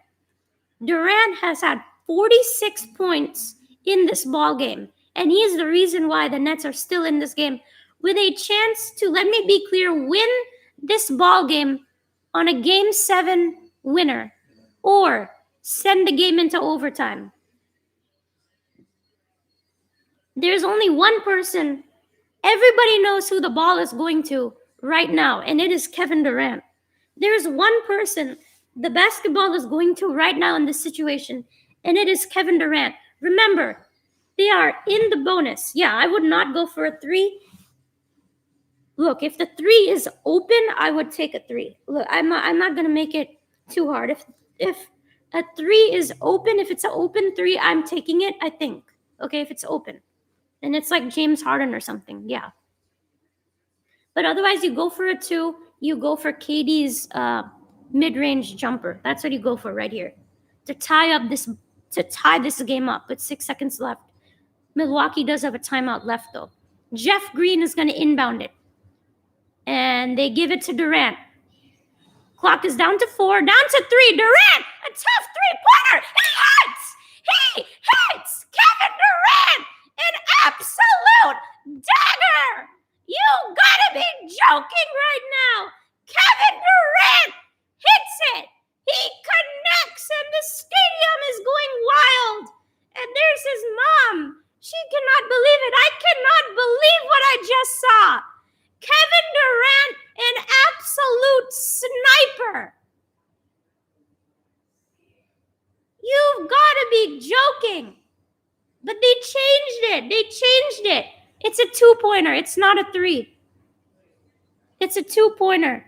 Durant has had 46 points in this ball game, and he is the reason why the Nets are still in this game with a chance to, let me be clear, win this ball game on a Game 7 winner or send the game into overtime. There's only one person. Everybody knows who the ball is going to right now, and it is Kevin Durant. There's one person the basketball is going to right now in this situation, and it is Kevin Durant. Remember, they are in the bonus. Yeah, I would not go for a 3. Look, if the 3 is open, I would take a 3. Look, I'm not going to make it too hard. If a 3 is open, if it's an open 3, I'm taking it, I think. Okay, if it's open. And it's like James Harden or something, yeah. But otherwise, you go for a 2. You go for KD's mid-range jumper. That's what you go for right here. To tie this game up with 6 seconds left. Milwaukee does have a timeout left, though. Jeff Green is going to inbound it. And they give it to Durant. Clock is down to 4, down to 3. Durant, a tough three-pointer. He hits Kevin Durant. An absolute dagger! You gotta be joking right now! Kevin Durant hits it! He connects and the stadium is going wild! And there's his mom! She cannot believe it! I cannot believe what I just saw! Kevin Durant, an absolute sniper! You've gotta be joking! But they changed it. It's a 2-pointer. It's not a 3. It's a 2-pointer.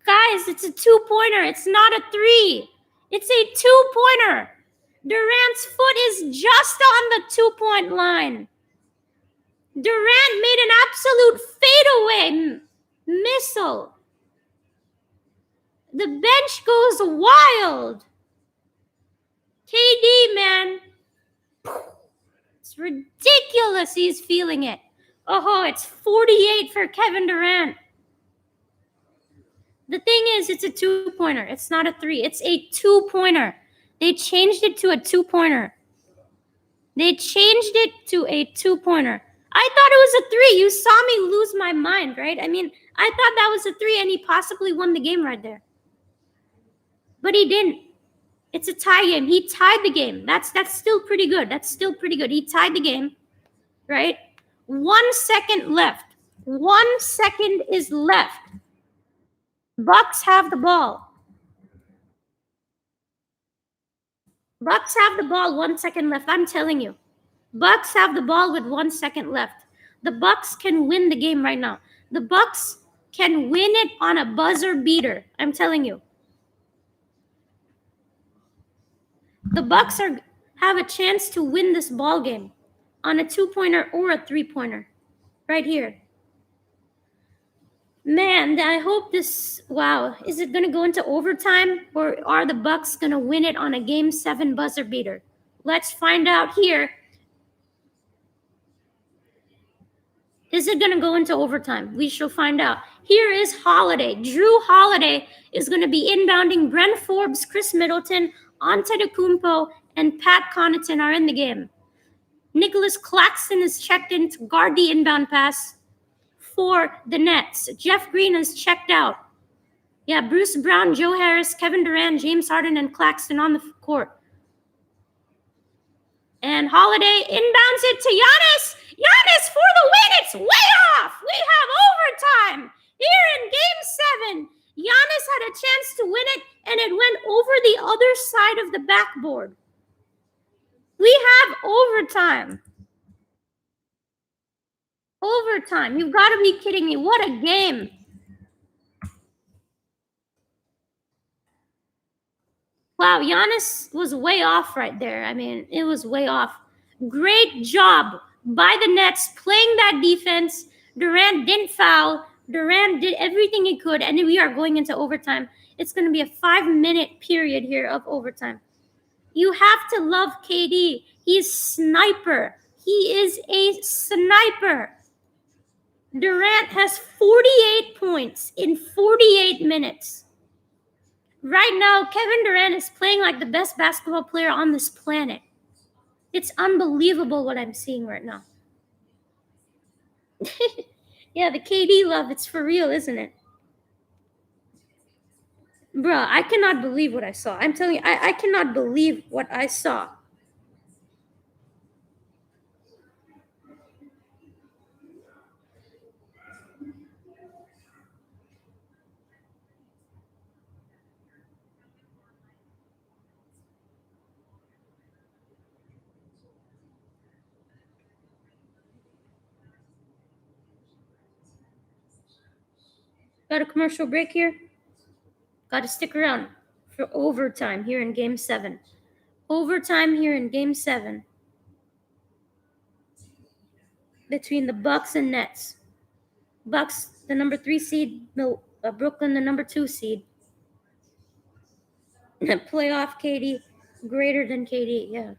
Guys, it's a 2-pointer. It's not a 3. It's a 2-pointer. Durant's foot is just on the 2-point line. Durant made an absolute fadeaway missile. The bench goes wild. KD, man. It's ridiculous. He's feeling it. Oh, it's 48 for Kevin Durant. The thing is, it's a 2-pointer. It's not a 3. It's a 2-pointer. They changed it to a 2-pointer. I thought it was a 3. You saw me lose my mind, right? I mean, I thought that was a 3, and he possibly won the game right there. But he didn't. It's a tie game. He tied the game. That's still pretty good. He tied the game, right? 1 second left. 1 second is left. Bucks have the ball. 1 second left. I'm telling you. Bucks have the ball with 1 second left. The Bucks can win the game right now. The Bucks can win it on a buzzer beater. I'm telling you. The Bucks have a chance to win this ball game on a 2-pointer or a 3-pointer right here. Man, I hope this. Wow, is it gonna go into overtime, or are the Bucks gonna win it on a Game 7 buzzer beater? Let's find out here. Is it gonna go into overtime? We shall find out. Here is Holiday. Drew Holiday is gonna be inbounding. Brent Forbes, Chris Middleton, Antetokounmpo, and Pat Connaughton are in the game. Nicholas Claxton is checked in to guard the inbound pass for the Nets. Jeff Green is checked out. Yeah, Bruce Brown, Joe Harris, Kevin Durant, James Harden, and Claxton on the court. And Holiday inbounds it to Giannis. Giannis for the win. It's way off. We have overtime here in Game 7. Giannis had a chance to win it, and it went over the other side of the backboard. We have overtime. Overtime. You've got to be kidding me. What a game. Wow, Giannis was way off right there. I mean, it was way off. Great job by the Nets playing that defense. Durant didn't foul. Durant did everything he could, and we are going into overtime. It's going to be a 5-minute period here of overtime. You have to love KD. He's sniper. He is a sniper. Durant has 48 points in 48 minutes. Right now, Kevin Durant is playing like the best basketball player on this planet. It's unbelievable what I'm seeing right now. Yeah, the KD love, it's for real, isn't it? Bruh, I cannot believe what I saw. I'm telling you, I cannot believe what I saw. Got a commercial break here? Got to stick around for overtime here in Game 7. Overtime here in Game 7 between the Bucks and Nets. Bucks, the number 3 seed, Brooklyn, the number 2 seed. Playoff KD, greater than KD, yeah.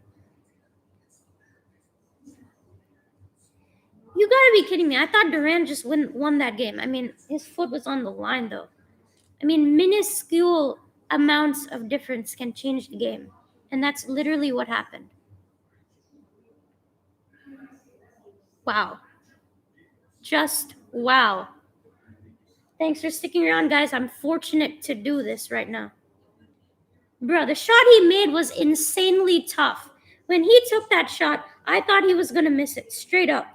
You gotta be kidding me. I thought Durant just won that game. I mean, his foot was on the line, though. I mean, minuscule amounts of difference can change the game. And that's literally what happened. Wow. Just wow. Thanks for sticking around, guys. I'm fortunate to do this right now. Bro, the shot he made was insanely tough. When he took that shot, I thought he was going to miss it straight up.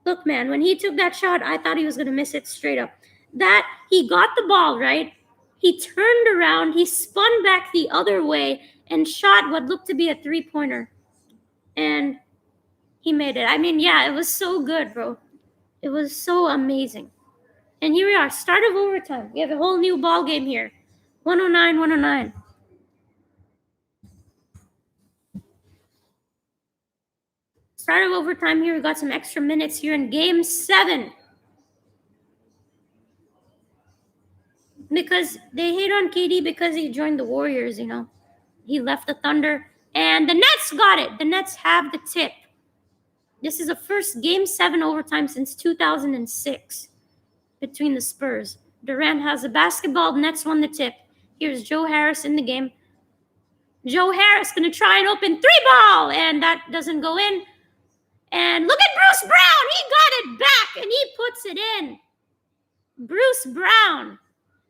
Look, man, when he took that shot, I thought he was going to miss it straight up. That, he got the ball, right? He turned around, he spun back the other way, and shot what looked to be a three-pointer. And he made it. I mean, yeah, it was so good, bro. It was so amazing. And here we are, start of overtime. We have a whole new ball game here. 109, 109. Start of overtime here. We got some extra minutes here in Game 7. Because they hate on KD because he joined the Warriors, you know. He left the Thunder. And the Nets got it. The Nets have the tip. This is the first Game 7 overtime since 2006 between the Spurs. Durant has the basketball. The Nets won the tip. Here's Joe Harris in the game. Joe Harris going to try an open 3-ball. And that doesn't go in. And look at Bruce Brown. He got it back and he puts it in. Bruce Brown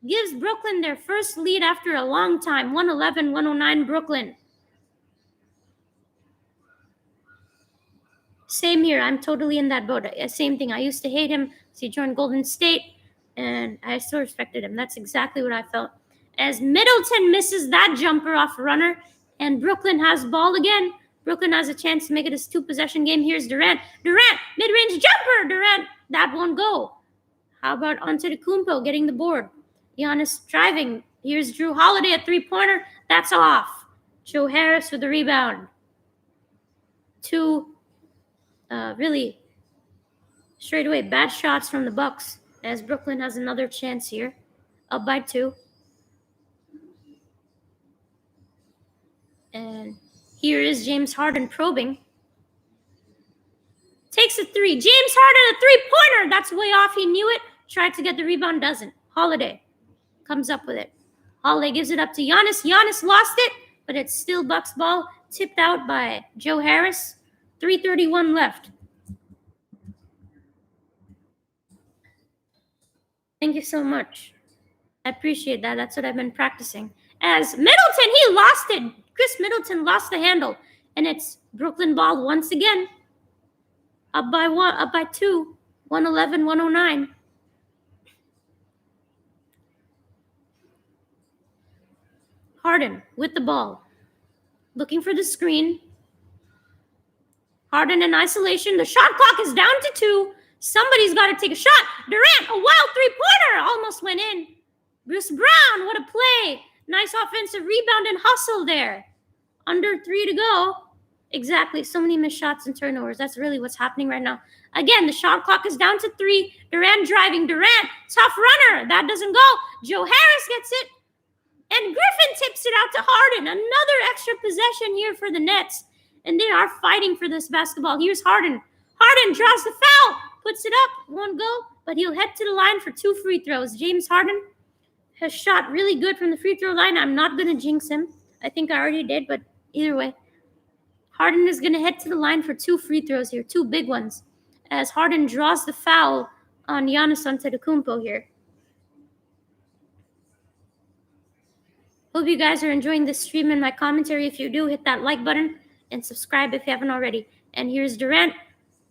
gives Brooklyn their first lead after a long time. 111-109 Brooklyn. Same here. I'm totally in that boat. Same thing. I used to hate him. So he joined Golden State, and I still respected him. That's exactly what I felt. As Middleton misses that jumper off a runner, and Brooklyn has ball again. Brooklyn has a chance to make it a 2-possession game. Here's Durant. Durant, mid-range jumper. Durant, that won't go. How about Antetokounmpo getting the board? Giannis driving. Here's Drew Holiday, a 3-pointer. That's off. Joe Harris with the rebound. Two really straight away bad shots from the Bucks. as Brooklyn has another chance here, up by 2. And here is James Harden probing. Takes a 3. James Harden, a 3-pointer. That's way off. He knew it. Tried to get the rebound, doesn't. Holiday comes up with it. Holiday gives it up to Giannis. Giannis lost it, but it's still Bucks ball. Tipped out by Joe Harris. 3:31 left. Thank you so much. I appreciate that. That's what I've been practicing. As Middleton, he lost it. Chris Middleton lost the handle. And it's Brooklyn ball once again. Up by 1, up by 2. 111, 109. Harden with the ball. Looking for the screen. Harden in isolation. The shot clock is down to 2. Somebody's got to take a shot. Durant, a wild 3-pointer. Almost went in. Bruce Brown, what a play. Nice offensive rebound and hustle there. Under 3 to go. Exactly. So many missed shots and turnovers. That's really what's happening right now. Again, the shot clock is down to 3. Durant driving. Durant, tough runner. That doesn't go. Joe Harris gets it. And Griffin tips it out to Harden. Another extra possession here for the Nets. And they are fighting for this basketball. Here's Harden. Harden draws the foul. Puts it up. Won't go. But he'll head to the line for 2 free throws. James Harden has shot really good from the free throw line. I'm not going to jinx him. I think I already did, but either way. Harden is going to head to the line for 2 free throws here. 2 big ones. As Harden draws the foul on Giannis Antetokounmpo here. Hope you guys are enjoying this stream and my commentary. If you do, hit that like button and subscribe if you haven't already. And here's Durant.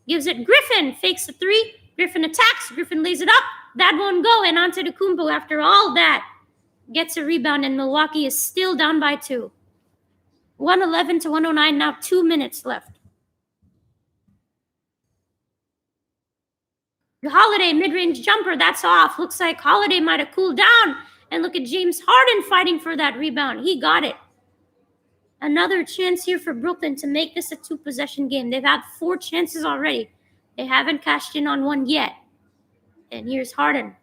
Gives it Griffin. Fakes the 3. Griffin attacks. Griffin lays it up. That won't go. And Antetokounmpo, after all that, gets a rebound. And Milwaukee is still down by 2. 111 to 109. Now 2 minutes left. The Holiday mid-range jumper. That's off. Looks like Holiday might have cooled down. And look at James Harden fighting for that rebound. He got it. Another chance here for Brooklyn to make this a 2-possession game. They've had 4 chances already. They haven't cashed in on one yet. And here's Harden.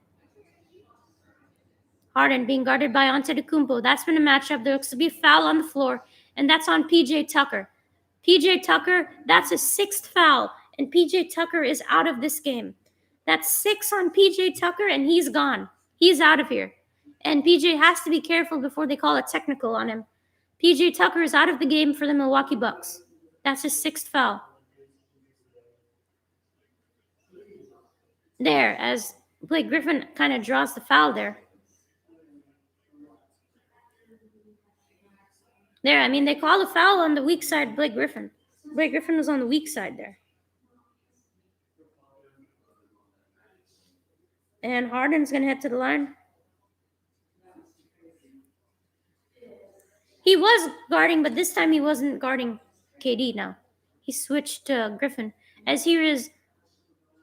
Harden being guarded by Antetokounmpo. That's been a matchup. There looks to be a foul on the floor. And that's on P.J. Tucker. P.J. Tucker, that's a 6th foul. And P.J. Tucker is out of this game. That's 6 on P.J. Tucker, and he's gone. He's out of here. And PJ has to be careful before they call a technical on him. PJ Tucker is out of the game for the Milwaukee Bucks. That's his 6th foul. There, as Blake Griffin kind of draws the foul there. There, I mean, they call a foul on the weak side, Blake Griffin. Blake Griffin was on the weak side there. And Harden's going to head to the line. He was guarding, but this time he wasn't guarding KD now. He switched to Griffin. As here is,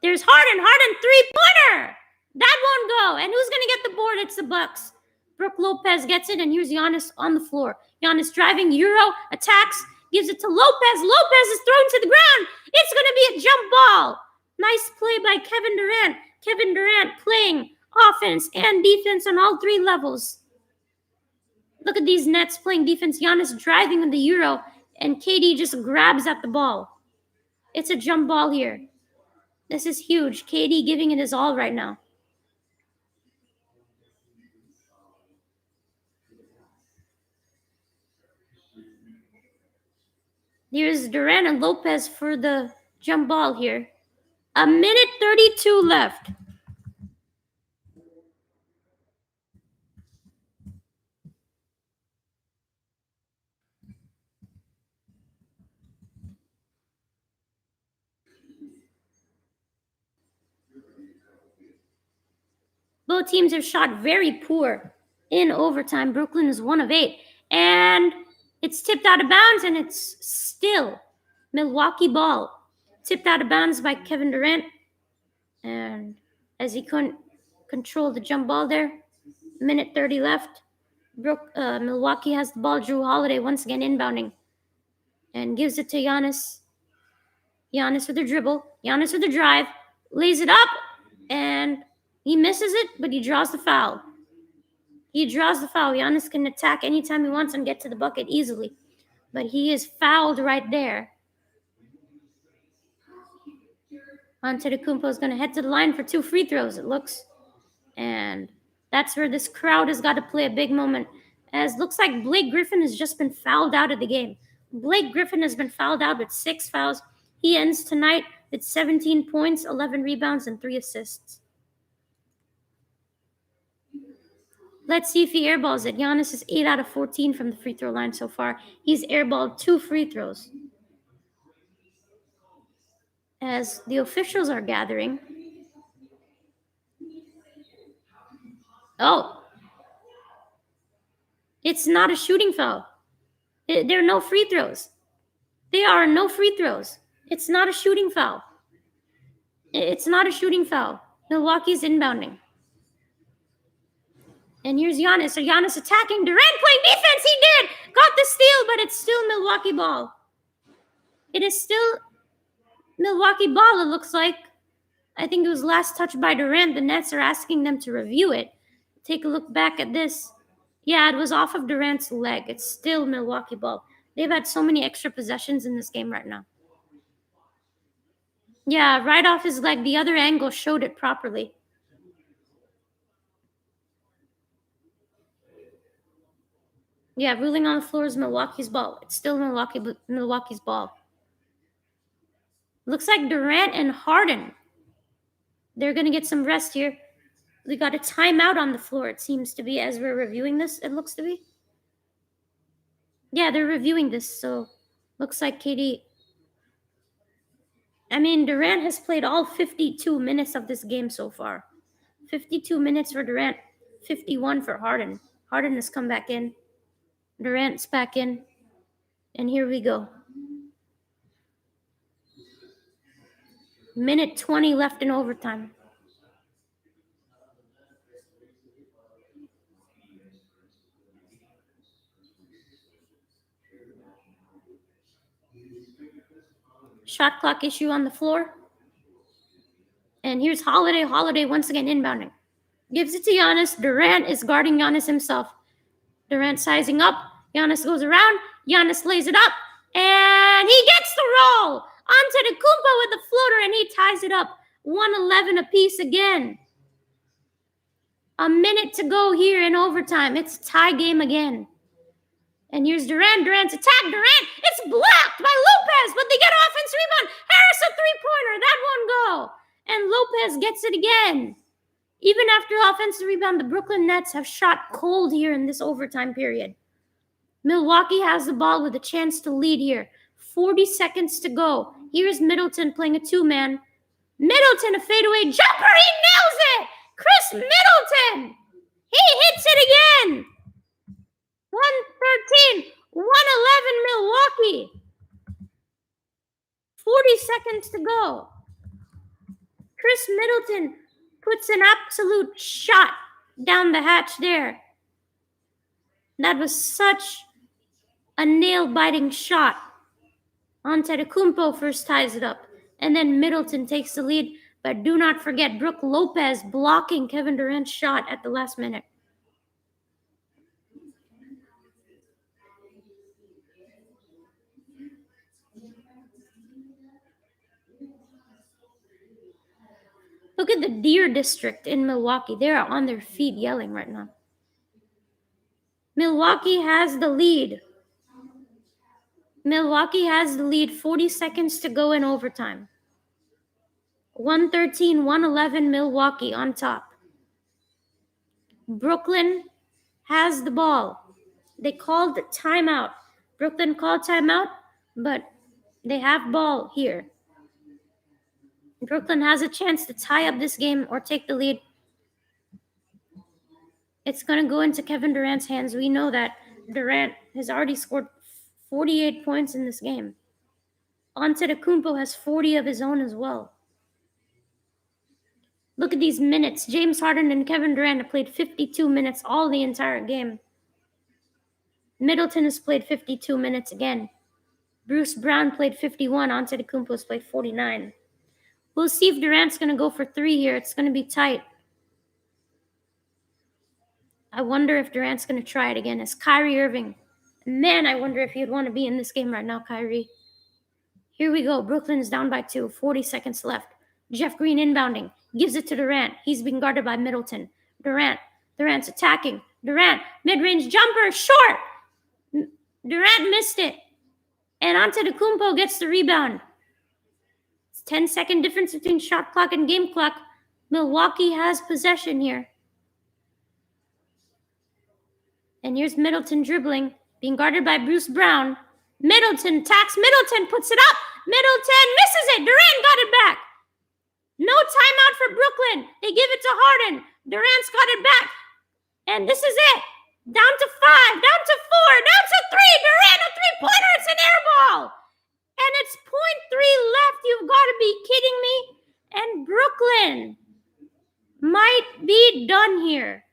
there's Harden. Harden, 3-pointer. That won't go. And who's going to get the board? It's the Bucks. Brook Lopez gets it, and here's Giannis on the floor. Giannis driving, Euro, attacks, gives it to Lopez. Lopez is thrown to the ground. It's going to be a jump ball. Nice play by Kevin Durant. Kevin Durant playing offense and defense on all 3 levels. Look at these Nets playing defense. Giannis driving on the Euro, and KD just grabs at the ball. It's a jump ball here. This is huge. KD giving it his all right now. Here's Durant and Lopez for the jump ball here. 1:32 left. Both teams have shot very poor in overtime. Brooklyn is 1 of 8. And it's tipped out of bounds, and it's still Milwaukee ball. Tipped out of bounds by Kevin Durant. And as he couldn't control the jump ball there, 1:30 left. Milwaukee has the ball. Drew Holiday once again inbounding. And gives it to Giannis. Giannis with a dribble. Giannis with a drive. Lays it up. And He misses it, but he draws the foul. Giannis can attack anytime he wants and get to the bucket easily. But he is fouled right there. Antetokounmpo is going to head to the line for 2 free throws, it looks. And that's where this crowd has got to play a big moment. As looks like Blake Griffin has just been fouled out of the game. Blake Griffin has been fouled out with 6 fouls. He ends tonight with 17 points, 11 rebounds, and 3 assists. Let's see if he airballs it. Giannis is 8 out of 14 from the free throw line so far. He's airballed 2 free throws. As the officials are gathering. Oh. It's not a shooting foul. There are no free throws. There are no free throws. It's not a shooting foul. It's not a shooting foul. Milwaukee's inbounding. And here's Giannis. So Giannis attacking. Durant playing defense. He did. Got the steal, but it's still Milwaukee ball. It is still Milwaukee ball, it looks like. I think it was last touched by Durant. The Nets are asking them to review it. Take a look back at this. Yeah, it was off of Durant's leg. It's still Milwaukee ball. They've had so many extra possessions in this game right now. Yeah, right off his leg. The other angle showed it properly. Yeah, ruling on the floor is Milwaukee's ball. It's still Milwaukee's ball. Looks like Durant and Harden. They're going to get some rest here. We got a timeout on the floor, it seems to be, as we're reviewing this, it looks to be. Yeah, they're reviewing this, so looks like KD. I mean, Durant has played all 52 minutes of this game so far. 52 minutes for Durant, 51 for Harden. Harden has come back in. Durant's back in. And here we go. Minute 20 left in overtime. Shot clock issue on the floor. And here's Holiday. Holiday once again inbounding. Gives it to Giannis. Durant is guarding Giannis himself. Durant sizing up. Giannis goes around. Giannis lays it up. And he gets the roll. Antetokounmpo with the floater, and he ties it up. 111 apiece again. A minute to go here in overtime. It's a tie game again. And here's Durant. Durant's attack. Durant. It's blocked by Lopez, but they get an offense rebound. Harris a three-pointer. That won't go. And Lopez gets it again. Even after offensive rebound, the Brooklyn Nets have shot cold here in this overtime period. Milwaukee has the ball with a chance to lead here. 40 seconds to go. Here's Middleton playing a 2-man. Middleton, a fadeaway jumper. He nails it. Chris Middleton. He hits it again. 113, 111 Milwaukee. 40 seconds to go. Chris Middleton puts an absolute shot down the hatch there. That was such a nail-biting shot. Antetokounmpo first ties it up, and then Middleton takes the lead. But do not forget Brook Lopez blocking Kevin Durant's shot at the last minute. Look at the Deer District in Milwaukee. They are on their feet yelling right now. Milwaukee has the lead. Milwaukee has the lead. 40 seconds to go in overtime. 113, 111 Milwaukee on top. Brooklyn has the ball. They called timeout. Brooklyn called timeout, but they have ball here. Brooklyn has a chance to tie up this game or take the lead. It's going to go into Kevin Durant's hands. We know that Durant has already scored 48 points in this game. Antetokounmpo has 40 of his own as well. Look at these minutes. James Harden and Kevin Durant have played 52 minutes all the entire game. Middleton has played 52 minutes again. Bruce Brown played 51. Antetokounmpo has played 49. We'll see if Durant's going to go for 3 here. It's going to be tight. I wonder if Durant's going to try it again as Kyrie Irving. Man, I wonder if he'd want to be in this game right now, Kyrie. Here we go. Brooklyn's down by 2. 40 seconds left. Jeff Green inbounding. Gives it to Durant. He's being guarded by Middleton. Durant's attacking. Durant. Mid-range jumper. Short. Durant missed it. And Antetokounmpo gets the rebound. It's 10-second difference between shot clock and game clock. Milwaukee has possession here. And here's Middleton dribbling. Being guarded by Bruce Brown. Middleton attacks. Middleton puts it up. Middleton misses it. Durant got it back. No timeout for Brooklyn. They give it to Harden. Durant's got it back. And this is it. Down to 5, down to 4, down to 3. Durant, a three-pointer. It's an air ball. And it's 0.3 left. You've got to be kidding me. And Brooklyn might be done here.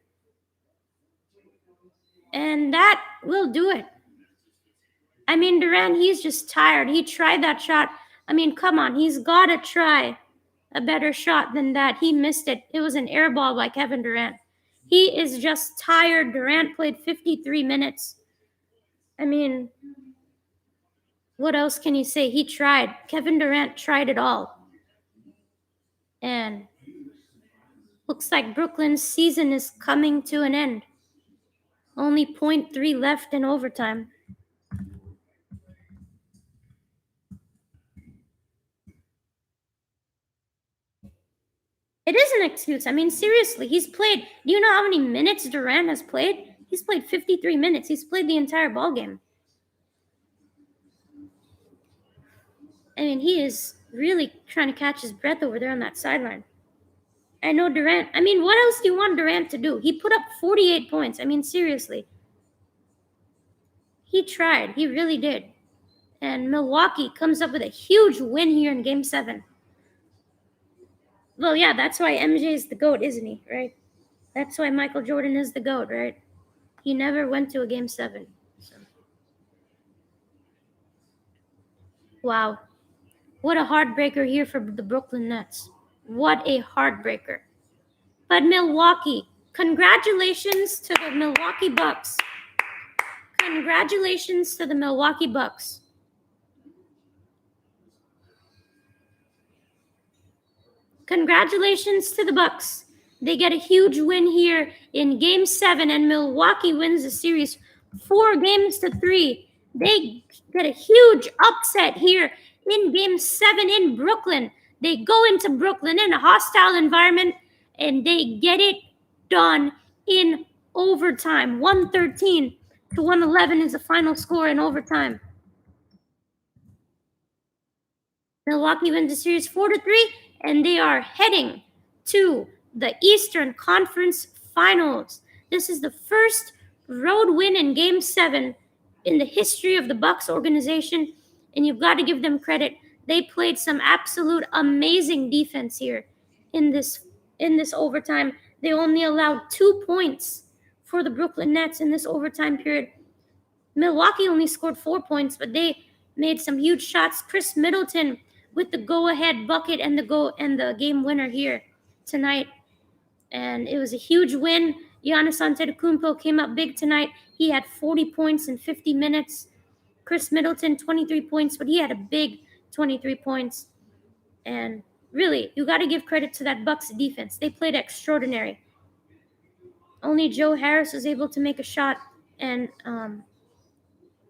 And that will do it. I mean, Durant, he's just tired. He tried that shot. I mean, come on. He's got to try a better shot than that. He missed it. It was an air ball by Kevin Durant. He is just tired. Durant played 53 minutes. I mean, what else can you say? He tried. Kevin Durant tried it all. And looks like Brooklyn's season is coming to an end. Only 0.3 left in overtime. It is an excuse. I mean, seriously, he's played. Do you know how many minutes Durant has played? He's played 53 minutes. He's played the entire ball game. I mean, he is really trying to catch his breath over there on that sideline. I know Durant. I mean, what else do you want Durant to do? He put up 48 points. I mean, seriously. He tried. He really did. And Milwaukee comes up with a huge win here in Game 7. Well, yeah, that's why MJ is the GOAT, isn't he, right? That's why Michael Jordan is the GOAT, right? He never went to a Game 7. So. Wow. What a heartbreaker here for the Brooklyn Nets. What a heartbreaker. But Milwaukee, congratulations to the Milwaukee Bucks. Congratulations to the Milwaukee Bucks. Congratulations to the Bucks. They get a huge win here in Game 7, and Milwaukee wins the series 4-3. They get a huge upset here in Game 7 in Brooklyn. They go into Brooklyn in a hostile environment, and they get it done in overtime. 113 to 111 is the final score in overtime. Milwaukee wins the series 4-3, and they are heading to the Eastern Conference Finals. This is the first road win in Game 7 in the history of the Bucks organization, and you've got to give them credit. They played some absolute amazing defense here in this overtime. They only allowed 2 points for the Brooklyn Nets in this overtime period. Milwaukee only scored 4 points, but they made some huge shots. Chris Middleton with the go-ahead bucket and the game winner here tonight. And it was a huge win. Giannis Antetokounmpo came up big tonight. He had 40 points in 50 minutes. Chris Middleton, 23 points, but he had a big 23 points. And really, you got to give credit to that Bucks defense. They played extraordinary. Only Joe Harris was able to make a shot, and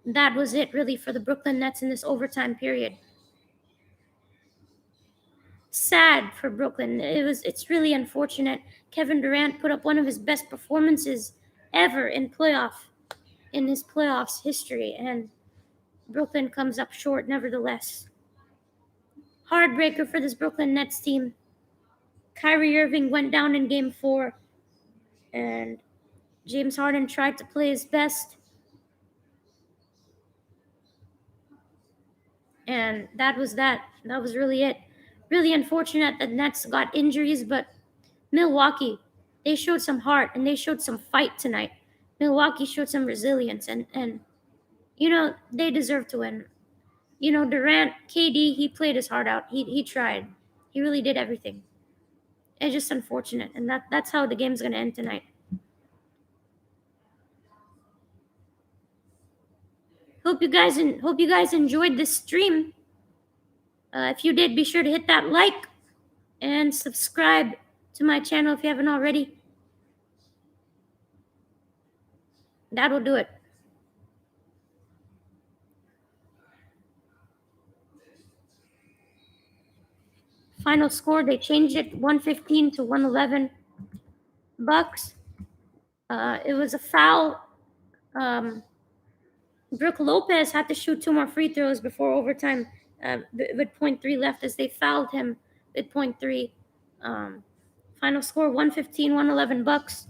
that was it, really, for the Brooklyn Nets in this overtime period. Sad for Brooklyn. It's really unfortunate. Kevin Durant put up one of his best performances ever in his playoffs history, and Brooklyn comes up short nevertheless. Heartbreaker for this Brooklyn Nets team. Kyrie Irving went down in Game 4, and James Harden tried to play his best. And that was that. That was really it. Really unfortunate that Nets got injuries, but Milwaukee, they showed some heart and they showed some fight tonight. Milwaukee showed some resilience, and you know, they deserve to win. You know, Durant, KD, he played his heart out. He tried. He really did everything. It's just unfortunate, and that's how the game's going to end tonight. Hope you guys enjoyed this stream. If you did, be sure to hit that like and subscribe to my channel if you haven't already. That'll do it. Final score, they changed it 115 to 111 Bucks. It was a foul. Brooke Lopez had to shoot 2 more free throws before overtime with 0.3 left as they fouled him with 0.3. Final score 115, 111 Bucks.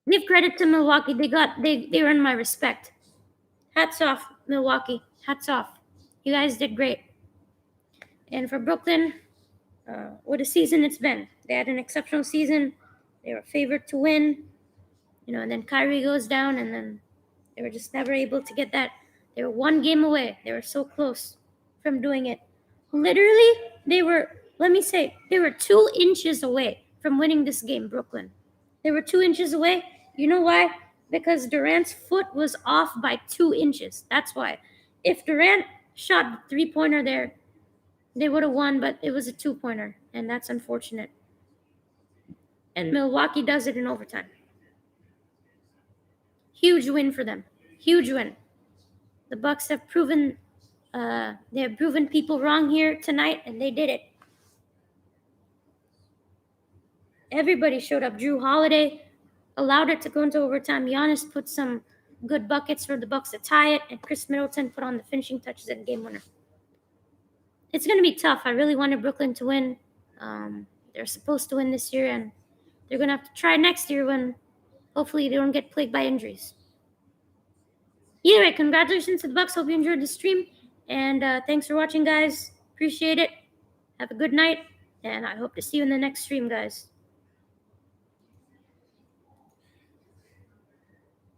Give credit to Milwaukee. They earned my respect. Hats off, Milwaukee. Hats off. You guys did great. And for Brooklyn, what a season it's been. They had an exceptional season. They were favored to win. And then Kyrie goes down, and then they were just never able to get that. They were 1 game away. They were so close from doing it. Literally, they were 2 inches away from winning this game, Brooklyn. They were 2 inches away. You know why? Because Durant's foot was off by 2 inches. That's why. If Durant shot the 3-pointer there, they would have won, but it was a 2-pointer, and that's unfortunate. And Milwaukee does it in overtime. Huge win for them. Huge win. The Bucks have proven people wrong here tonight, and they did it. Everybody showed up. Drew Holiday allowed it to go into overtime. Giannis put some good buckets for the Bucks to tie it, and Chris Middleton put on the finishing touches in game winner. It's going to be tough. I really wanted Brooklyn to win. They're supposed to win this year, and they're going to have to try next year when hopefully they don't get plagued by injuries. Either way, congratulations to the Bucks. Hope you enjoyed the stream, and thanks for watching, guys. Appreciate it. Have a good night, and I hope to see you in the next stream, guys.